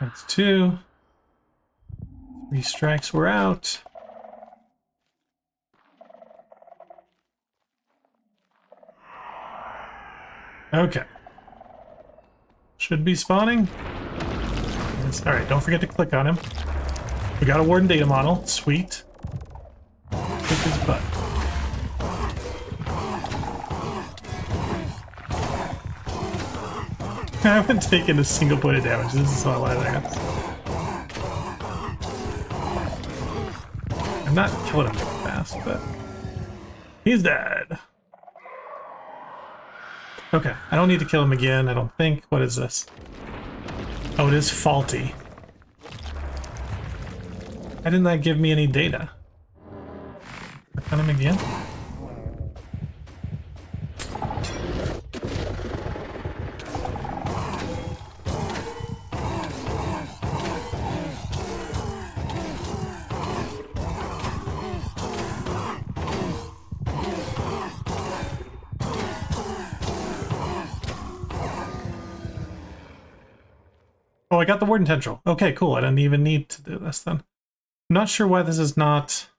[SPEAKER 1] That's 2. 3 strikes, we're out. Okay. Should be spawning. Yes. All right, don't forget to click on him. We got a warden data model. Sweet. Kick his butt. I haven't taken a single point of damage. This is all I think. I'm not killing him very fast, but he's dead. Okay, I don't need to kill him again, I don't think. What is this? Oh, it is faulty. Why didn't that give me any data? Click on him again. Oh, I got the warden tendril. Okay, cool. I didn't even need to do this then. I'm not sure why this is not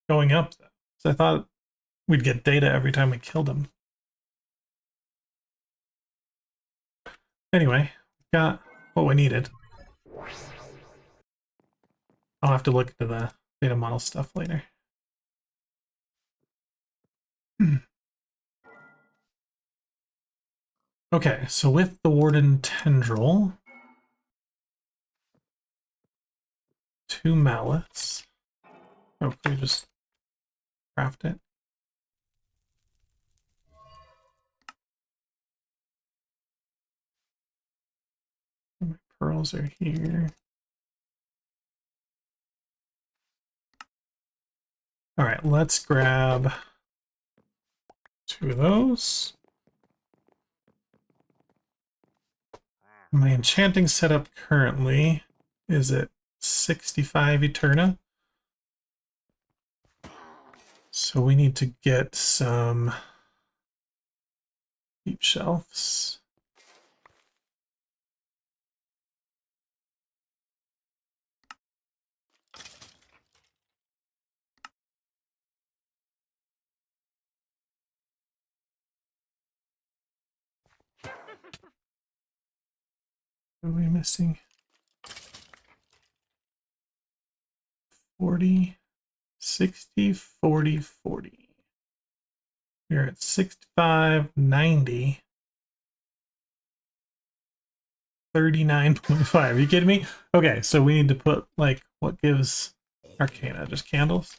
[SPEAKER 1] going up, though. So I thought we'd get data every time we killed him. Anyway, got what we needed. I'll have to look into the data model stuff later. Okay, so with the warden tendril, 2 mallets. Oh, can we just craft it? My pearls are here. All right, let's grab 2 of those. My enchanting setup currently is at 65 Eterna. So we need to get some deep shelves. What are we missing? 40, 60, 40, 40. We're at 65, 90, 39.5. Are you kidding me? Okay, so we need to put, like, what gives Arcana? Just candles?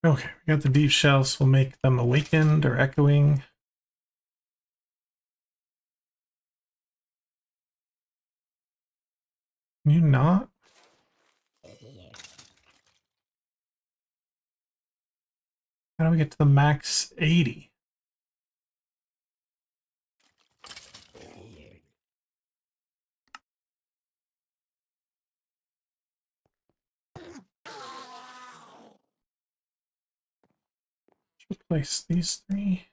[SPEAKER 1] Okay, we got the deep shelves. We'll make them awakened or echoing. Can you not? How do we get to the max 80? Replace these three.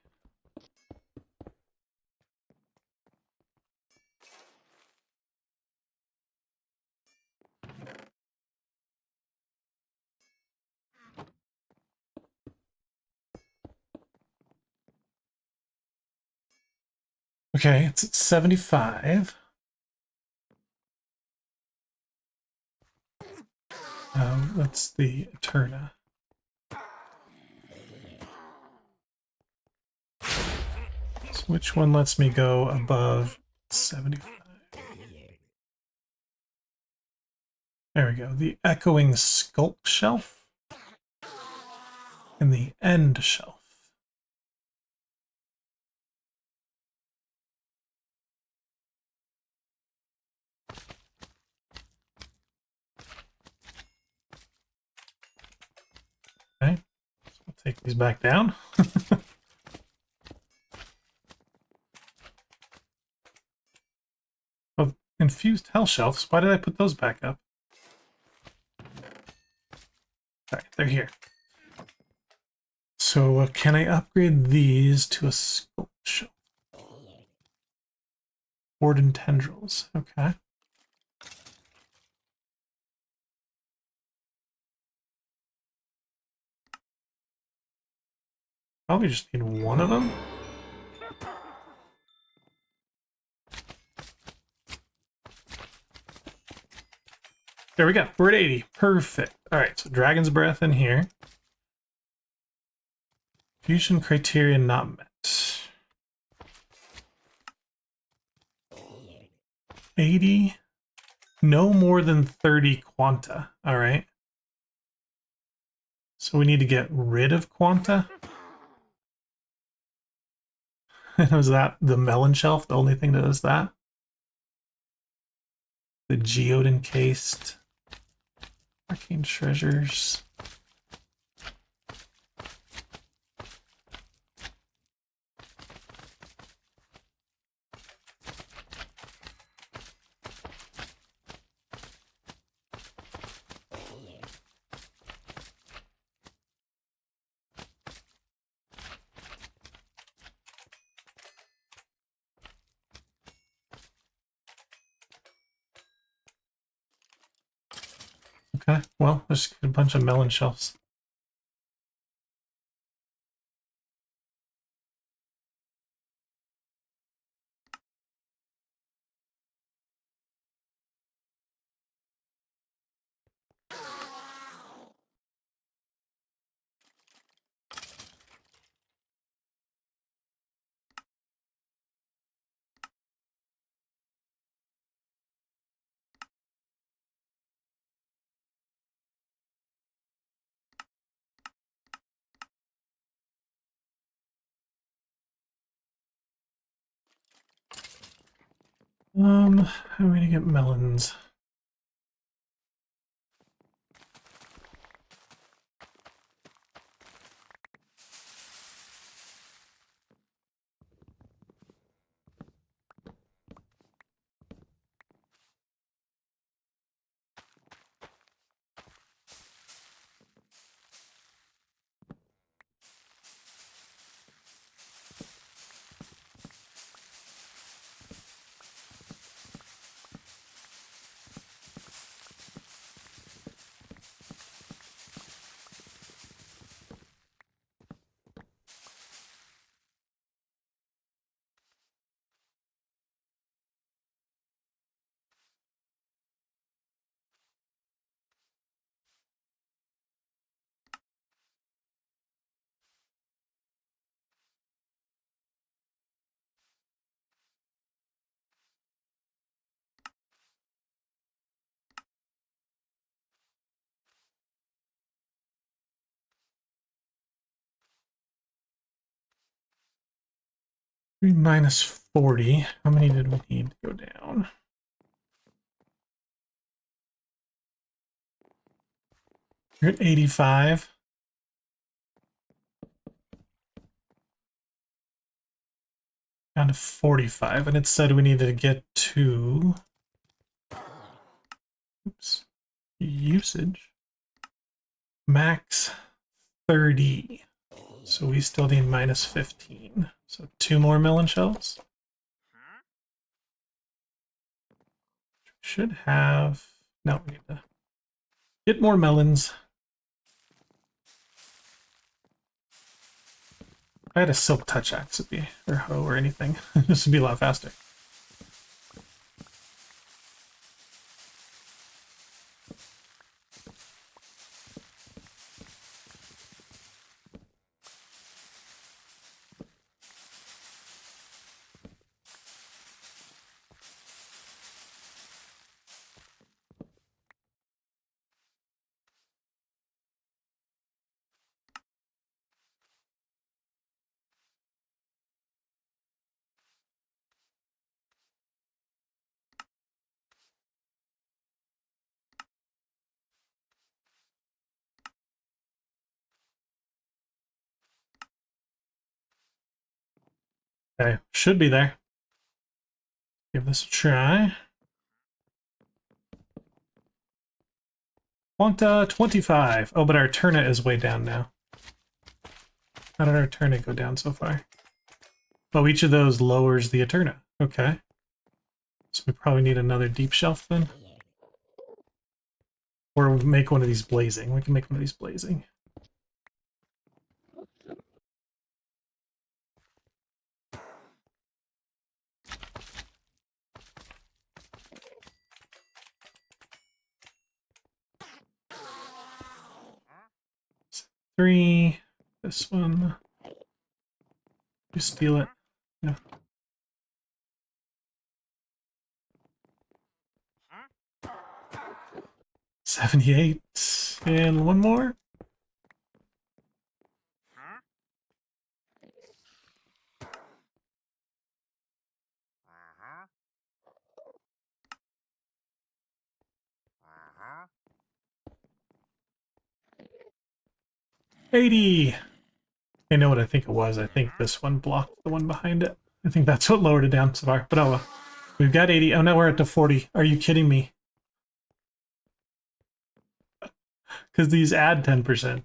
[SPEAKER 1] Okay, it's at 75. That's the Eterna. So which one lets me go above 75? There we go. The Echoing Sculpt Shelf and the End Shelf. Okay, so we'll take these back down. Oh, infused hell shelves. Why did I put those back up? Alright, they're here. So can I upgrade these to a sculpt shelf? Warden tendrils. Okay. Probably just need one of them. There we go. We're at 80. Perfect. All right, so Dragon's Breath in here. Fusion criteria not met. 80. No more than 30 quanta. All right. So we need to get rid of quanta. Was that the melon shelf the only thing that does that? The geode encased arcane treasures. Okay, well, let's get a bunch of melon shells. How are we gonna get melons? minus 40. How many did we need to go down? You're at 85. Down to 45, and it said we needed to get to, oops, usage max 30. So we still need minus 15. So 2 more melon shells. Should have, no, we need to get more melons. If I had a silk touch axe, it'd be, or hoe or anything. This would be a lot faster. Okay, should be there. Give this a try. Quanta 25. Oh, but our Turna is way down now. How did our Turna go down so far? Oh, each of those lowers the Eterna. Okay. So we probably need another deep shelf then. Or make one of these blazing. We can make one of these blazing. Three. This one. You steal it. Yeah. $78. And one more. $80. I know what I think it was. I think this one blocked the one behind it. I think that's what lowered it down so far. But oh well. We've got 80. Oh, now we're at the 40. Are you kidding me? Because these add 10%.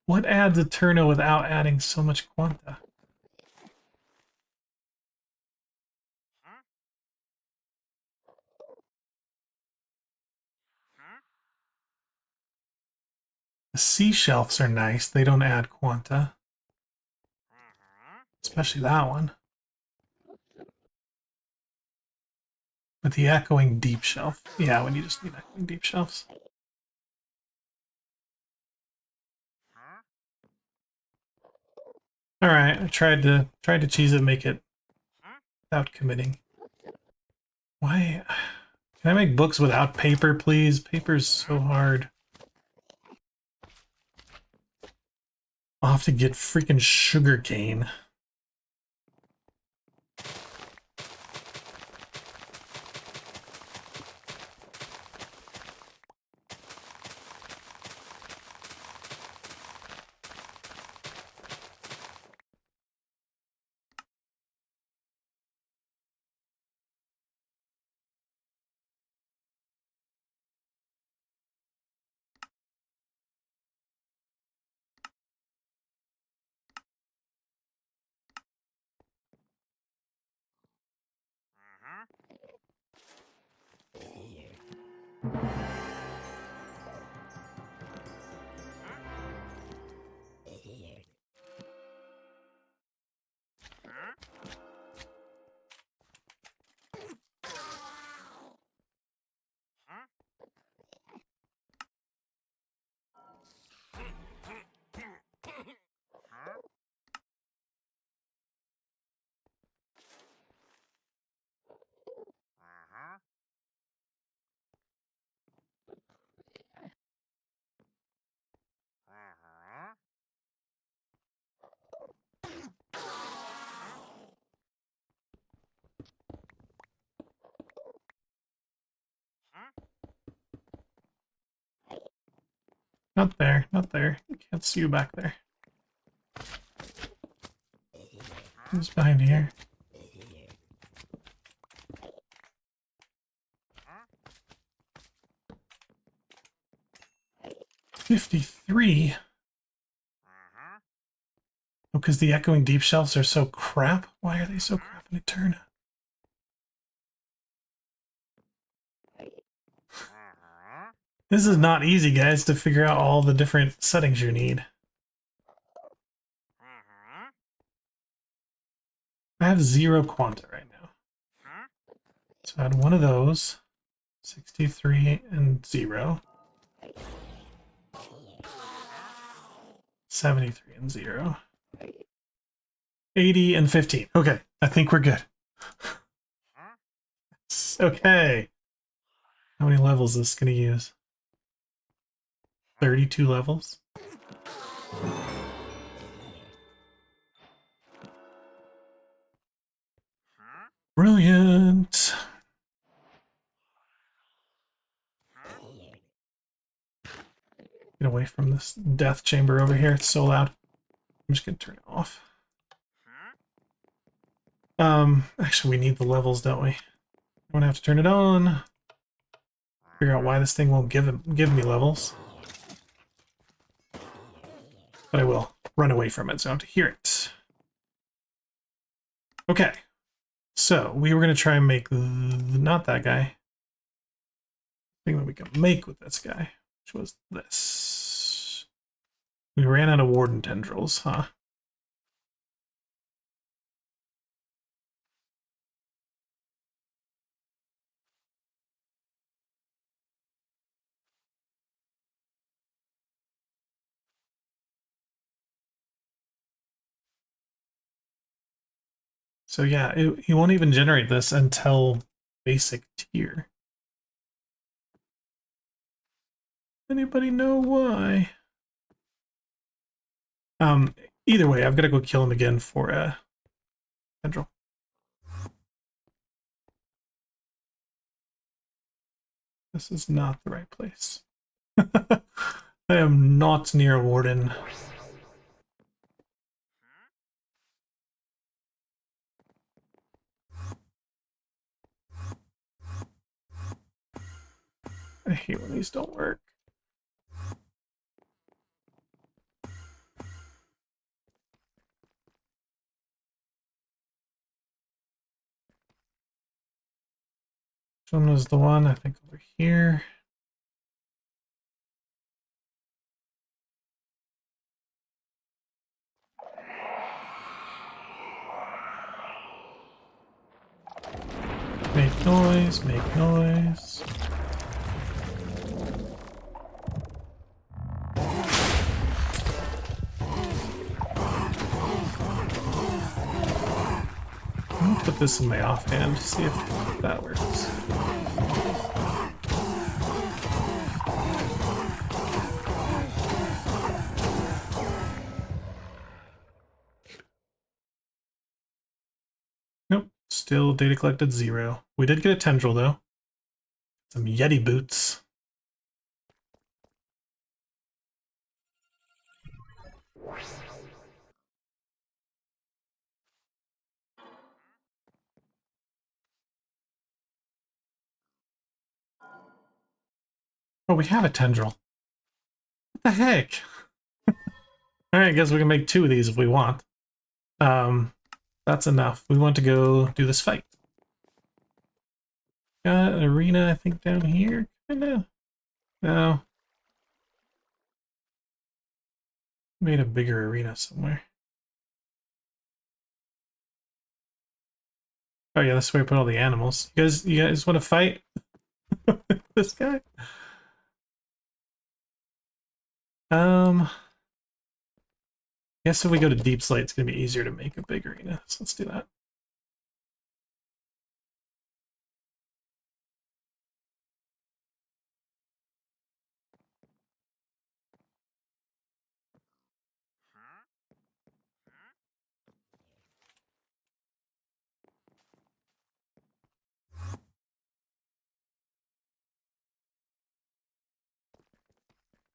[SPEAKER 1] What adds a Turno without adding so much Quanta? The sea shelves are nice. They don't add Quanta. Especially that one. But the echoing deep shelf. Yeah, when you just need echoing deep shelves. Alright, I tried to cheese it, make it without committing. Why? Can I make books without paper, please? Paper's so hard. I'll have to get freaking sugar cane. Not there, not there. I can't see you back there. Who's behind here? $53. Oh, because the echoing deep shelves are so crap? Why are they so crap in a turn? This is not easy, guys, to figure out all the different settings you need. I have 0 quanta right now. So I had one of those. 63 and 0. 73 and 0. 80 and 15. Okay, I think we're good. Okay. How many levels is this going to use? 32 levels? Brilliant. Get away from this death chamber over here. It's so loud. I'm just going to turn it off. Actually, we need the levels, don't we? I'm going to have to turn it on. Figure out why this thing won't give me levels. But I will run away from it so I don't have to hear it. Okay. So, we were going to try and make not that guy. Thing that we can make with this guy, which was this. We ran out of warden tendrils, huh? So yeah, he won't even generate this until basic tier. Anybody know why? Either way, I've got to go kill him again for a tendril. This is not the right place. I am not near a warden. I hate when these don't work. Which one was the one? I think over here. Make noise, make noise. I'm gonna put this in my offhand to see if that works. Nope, still data collected 0. We did get a tendril though. Some Yeti boots. Oh, we have a tendril. What the heck? Alright, I guess we can make 2 of these if we want. That's enough. We want to go do this fight. Got an arena, I think, down here, kinda. No. Made a bigger arena somewhere. Oh yeah, that's where I put all the animals. You guys want to fight? This guy? Guess if we go to Deep Slate, it's gonna be easier to make a big arena. So let's do that.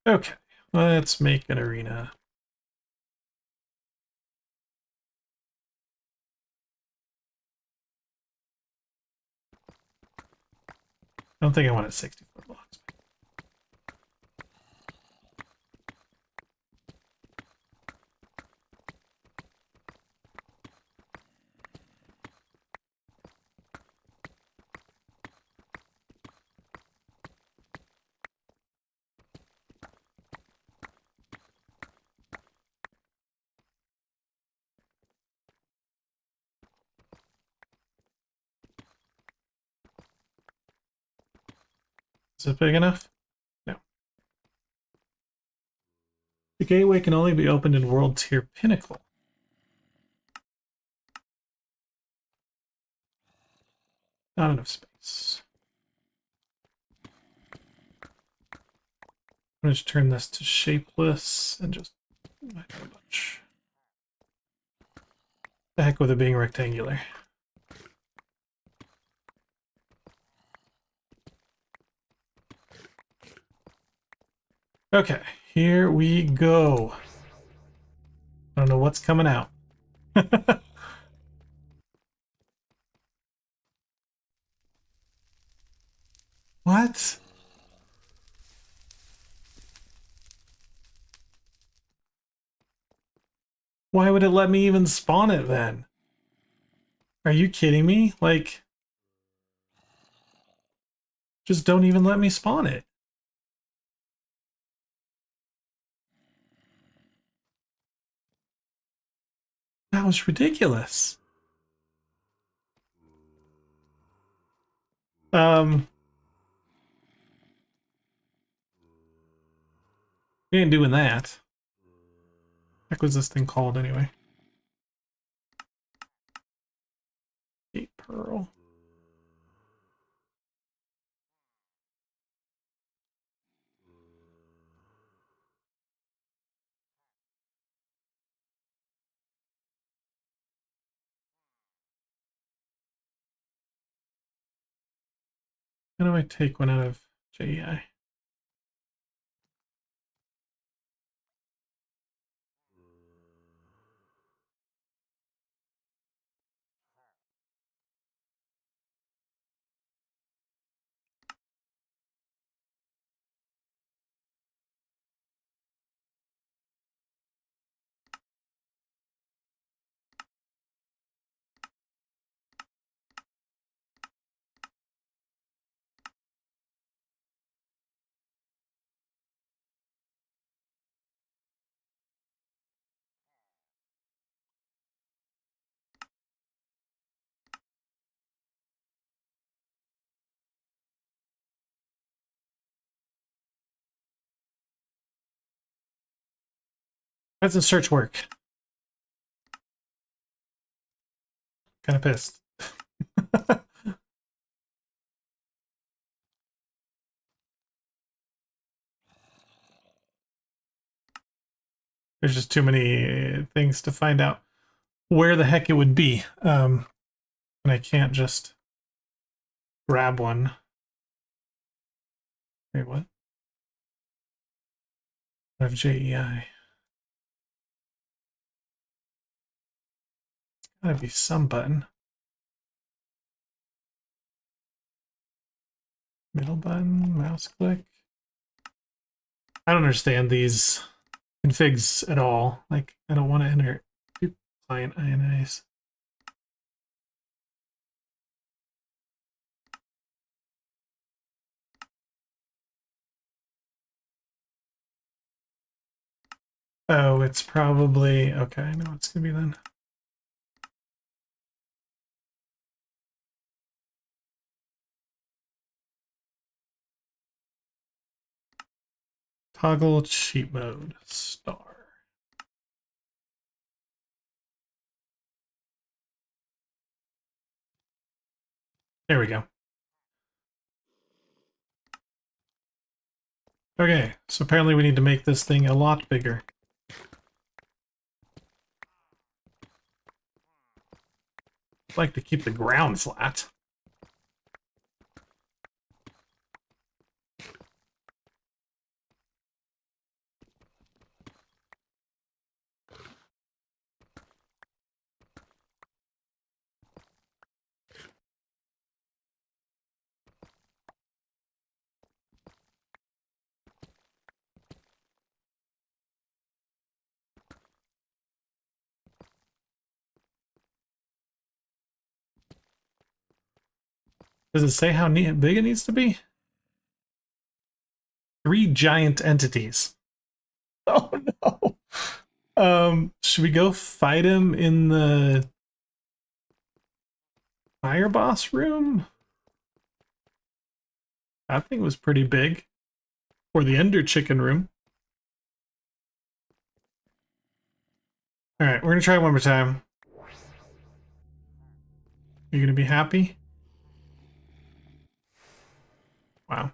[SPEAKER 1] Okay. Let's make an arena. I don't think I want it 60-foot blocks. Is it big enough? No. The gateway can only be opened in World Tier Pinnacle. Not enough space. I'm going to turn this to shapeless and just not too much. The heck with it being rectangular. Okay, here we go. I don't know what's coming out. What? Why would it let me even spawn it then? Are you kidding me? Like, just don't even let me spawn it. That was ridiculous. We ain't doing that. What was this thing called anyway? 8 pearl. How do I take one out of JEI? How does the search work? Kind of pissed. There's just too many things to find out where the heck it would be. And I can't just grab one. Wait, what? I have JEI. Gotta be some button. Middle button, mouse click. I don't understand these configs at all. Like, I don't want to enter client INIs. Oh, it's probably... Okay, I know what it's gonna be then. Toggle cheat mode, star. There we go. Okay, so apparently we need to make this thing a lot bigger. I'd like to keep the ground flat. Does it say how big it needs to be? 3 giant entities. Oh no. Should we go fight him in the fire boss room? That thing was pretty big. Or the Ender Chicken room. Alright, we're gonna try it one more time. You're gonna be happy? Wow.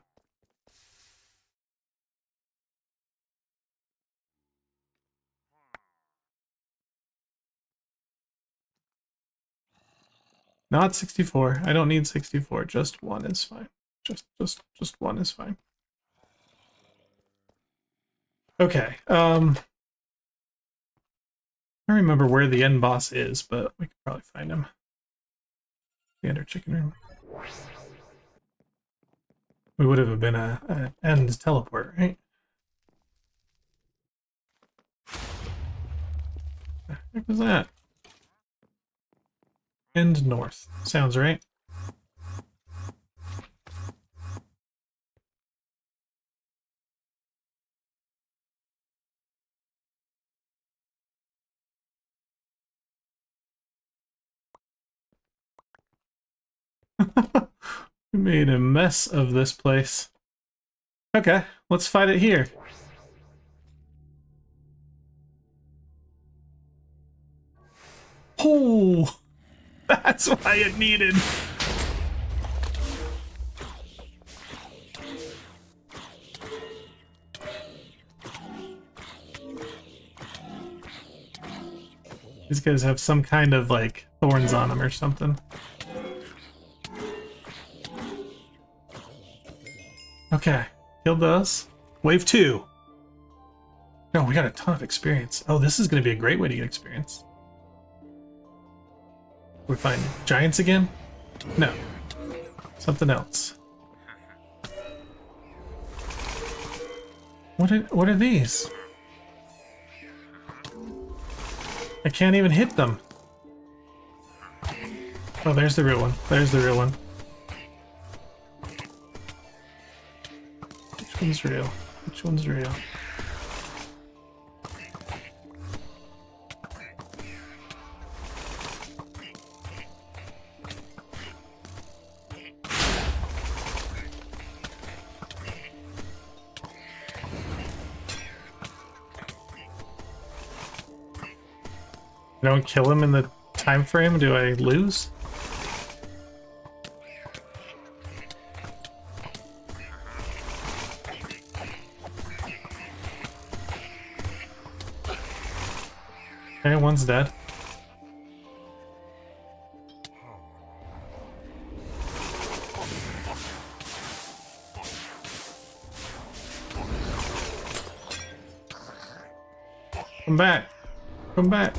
[SPEAKER 1] Not 64. I don't need 64. Just one is fine. Just one is fine. Okay. I don't remember where the end boss is, but we can probably find him. The Ender Chicken room. We would have been a end teleport, right? The heck was that? End north. Sounds right. We made a mess of this place. Okay, let's fight it here. Oh, that's why it needed. These guys have some kind of like thorns on them or something. Okay, killed those. Wave 2. No, we got a ton of experience. Oh, this is going to be a great way to get experience. We find giants again? No. Something else. What are these? I can't even hit them. Oh, there's the real one. There's the real one. Which one's real? Which one's real? I don't kill him in the time frame, do I lose? Okay, one's dead. Come back. Come back.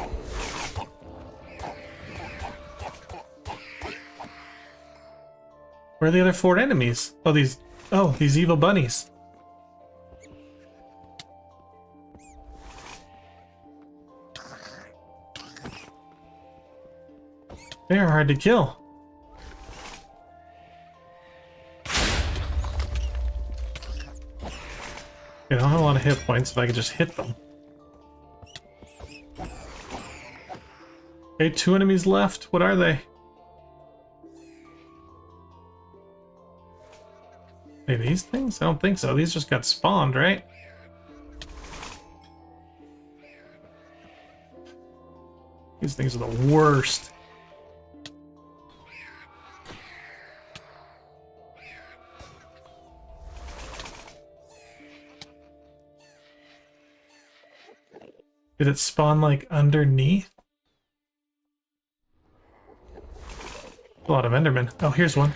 [SPEAKER 1] Where are the other 4 enemies? Oh, these evil bunnies. They are hard to kill. I don't have a lot of hit points if I could just hit them. Okay, 2 enemies left. What are they? Hey, these things? I don't think so. These just got spawned, right? These things are the worst. Did it spawn like underneath? A lot of Endermen. Oh, here's one.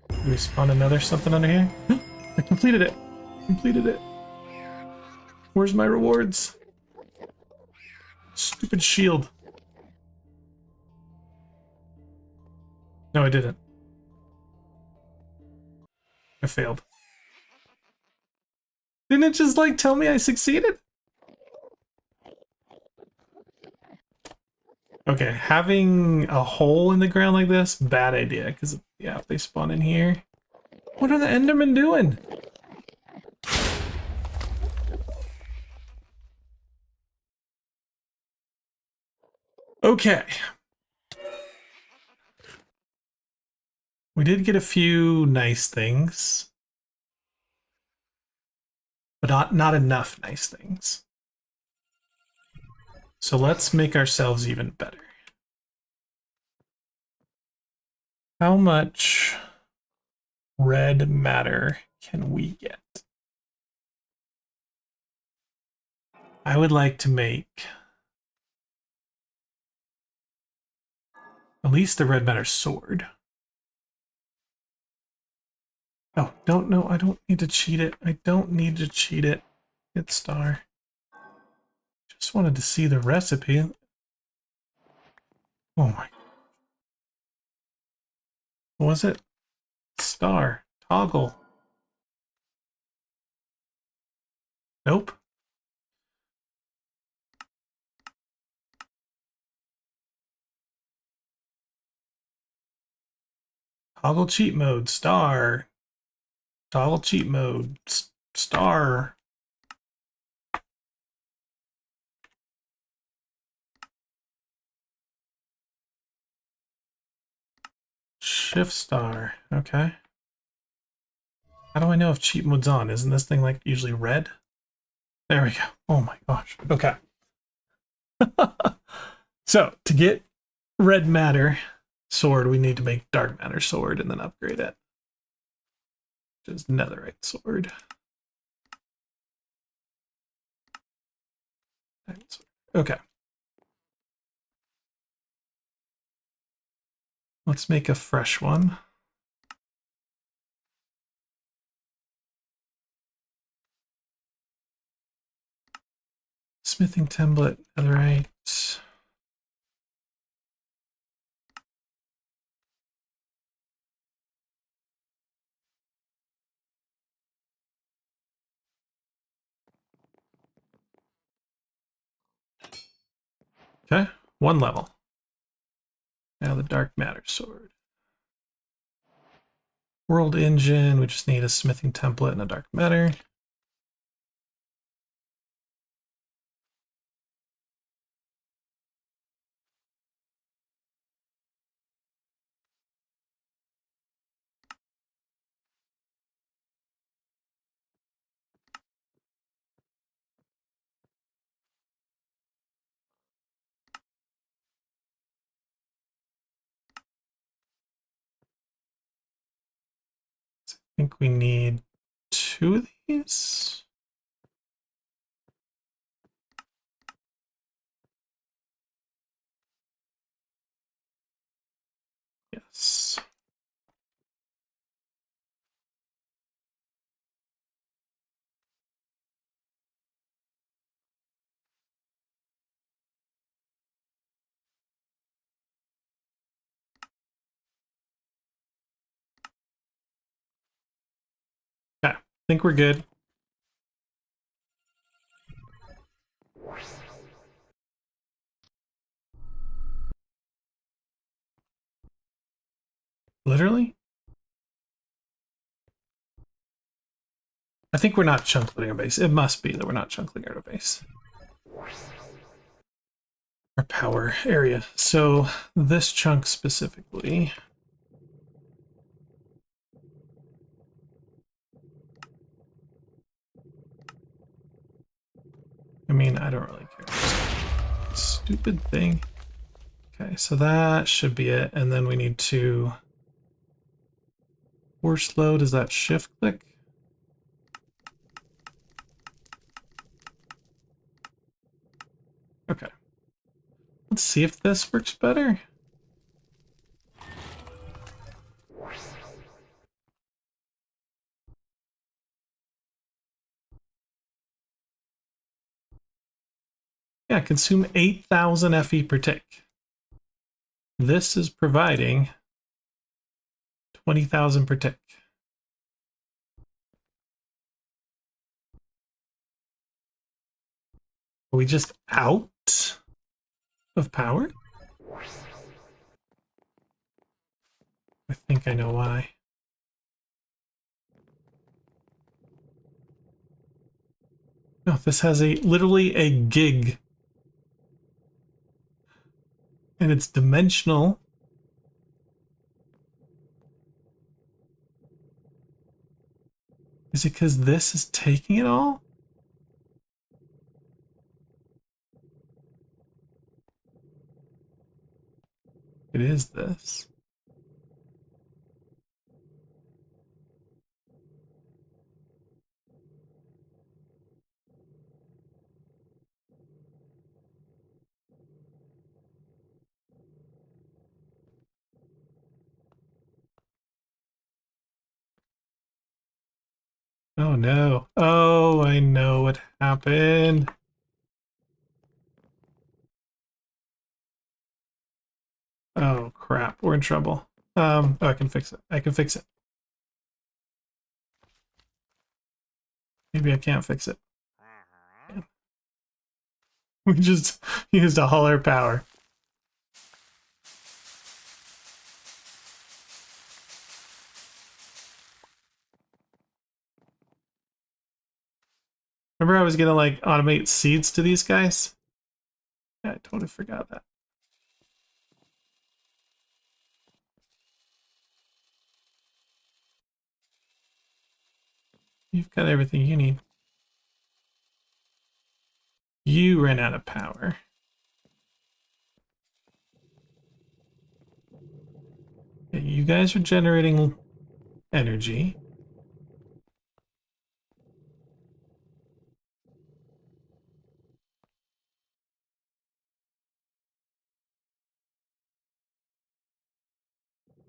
[SPEAKER 1] Did we spawn another something under here? I completed it. Completed it. Where's my rewards? Stupid shield. No, I didn't. I failed. Didn't it just like tell me I succeeded? Okay, having a hole in the ground like this, bad idea. Because, yeah, if they spawn in here... What are the Endermen doing? Okay. We did get a few nice things. But not enough nice things. So let's make ourselves even better. How much red matter can we get? I would like to make at least the red matter sword. Oh, don't know. I don't need to cheat it. I don't need to cheat it. Hit star. Just wanted to see the recipe. Oh my. What was it? Star. Toggle. Nope. Toggle cheat mode. Star. Toggle cheat mode. Star. Shift star. Okay. How do I know if cheat mode's on? Isn't this thing like usually red? There we go. Oh my gosh. Okay. So to get red matter sword, we need to make dark matter sword and then upgrade it. Which is netherite sword. Okay. Let's make a fresh one. Smithing template, netherite. Okay, one level. Now the dark matter sword. World engine, we just need a smithing template and a dark matter. I think we need 2 of these. Yes. Okay, I think we're good. Literally? I think we're not chunk loading our base. It must be that we're not chunk loading our base. Our power area. So this chunk specifically. I mean, I don't really care. Stupid thing. Okay, so that should be it. And then we need to force load. Is that shift click? Okay. Let's see if this works better. Yeah, consume 8,000 FE per tick. This is providing 20,000 per tick. Are we just out of power? I think I know why. No, this has literally a gig. And it's dimensional. Is it because this is taking it all? It is this. Oh no. Oh, I know what happened. Oh crap, we're in trouble. Oh, I can fix it. I can fix it. Maybe I can't fix it. We just used all our power. Remember I was gonna like automate seeds to these guys? Yeah, I totally forgot that. You've got everything you need. You ran out of power. Okay, you guys are generating energy.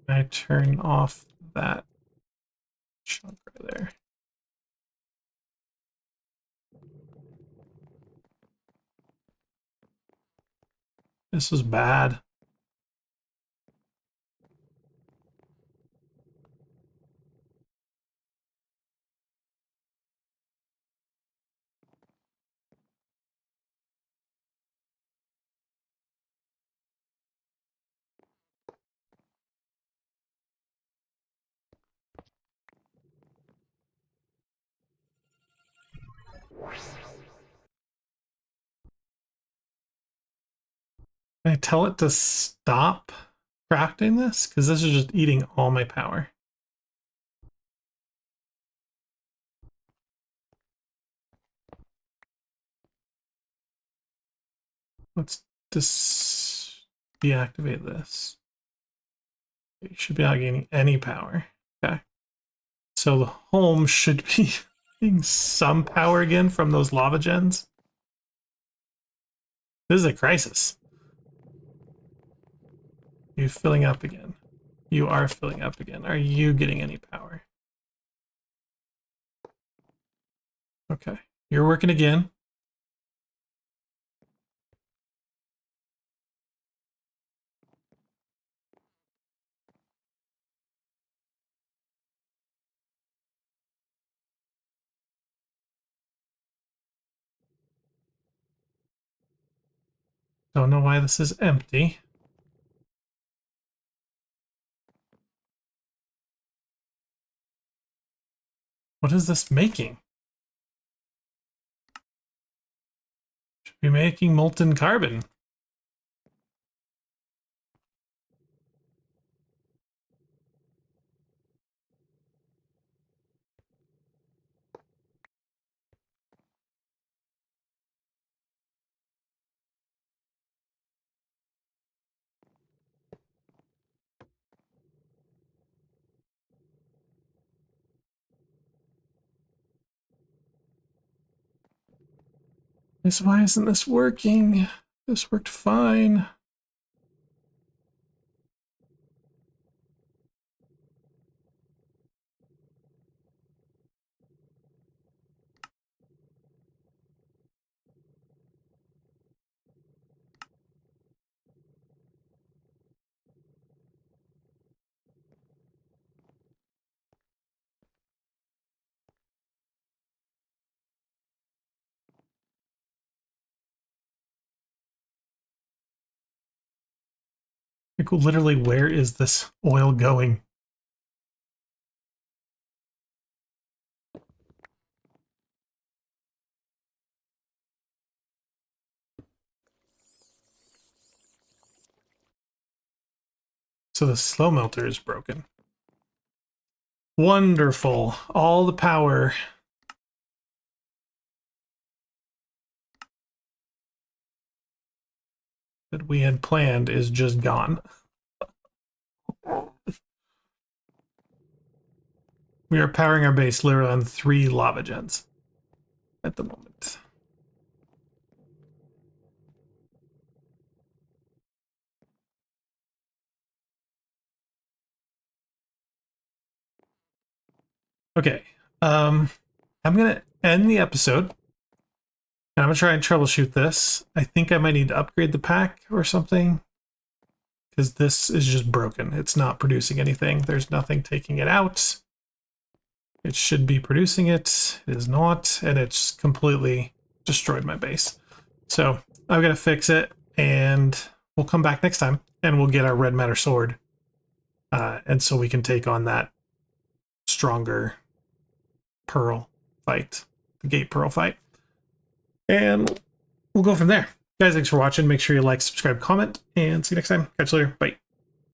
[SPEAKER 1] I turn off that chunk right there. This was bad. Can I tell it to stop crafting this? Because this is just eating all my power. Let's deactivate this. You should be not gaining any power. Okay. So the home should be getting some power again from those lava gens. This is a crisis. You filling up again. You are filling up again. Are you getting any power? Okay. You're working again. Don't know why this is empty. What is this making? Should be making molten carbon. Why isn't this working? This worked fine. Like, literally, where is this oil going? So the slow melter is broken. Wonderful. All the power. That we had planned is just gone. We are powering our base literally on 3 lava gens at the moment. Okay. I'm gonna end the episode. And I'm gonna try and troubleshoot this. I think I might need to upgrade the pack or something, because this is just broken. It's not producing anything. There's nothing taking it out. It should be producing it. It is not, and it's completely destroyed my base. So I'm gonna fix it, and we'll come back next time, and we'll get our red matter sword, and so we can take on that stronger pearl fight, the gate pearl fight, and we'll go from there. Guys, thanks for watching. Make sure you like, subscribe, comment, and see you next time. Catch you later. Bye.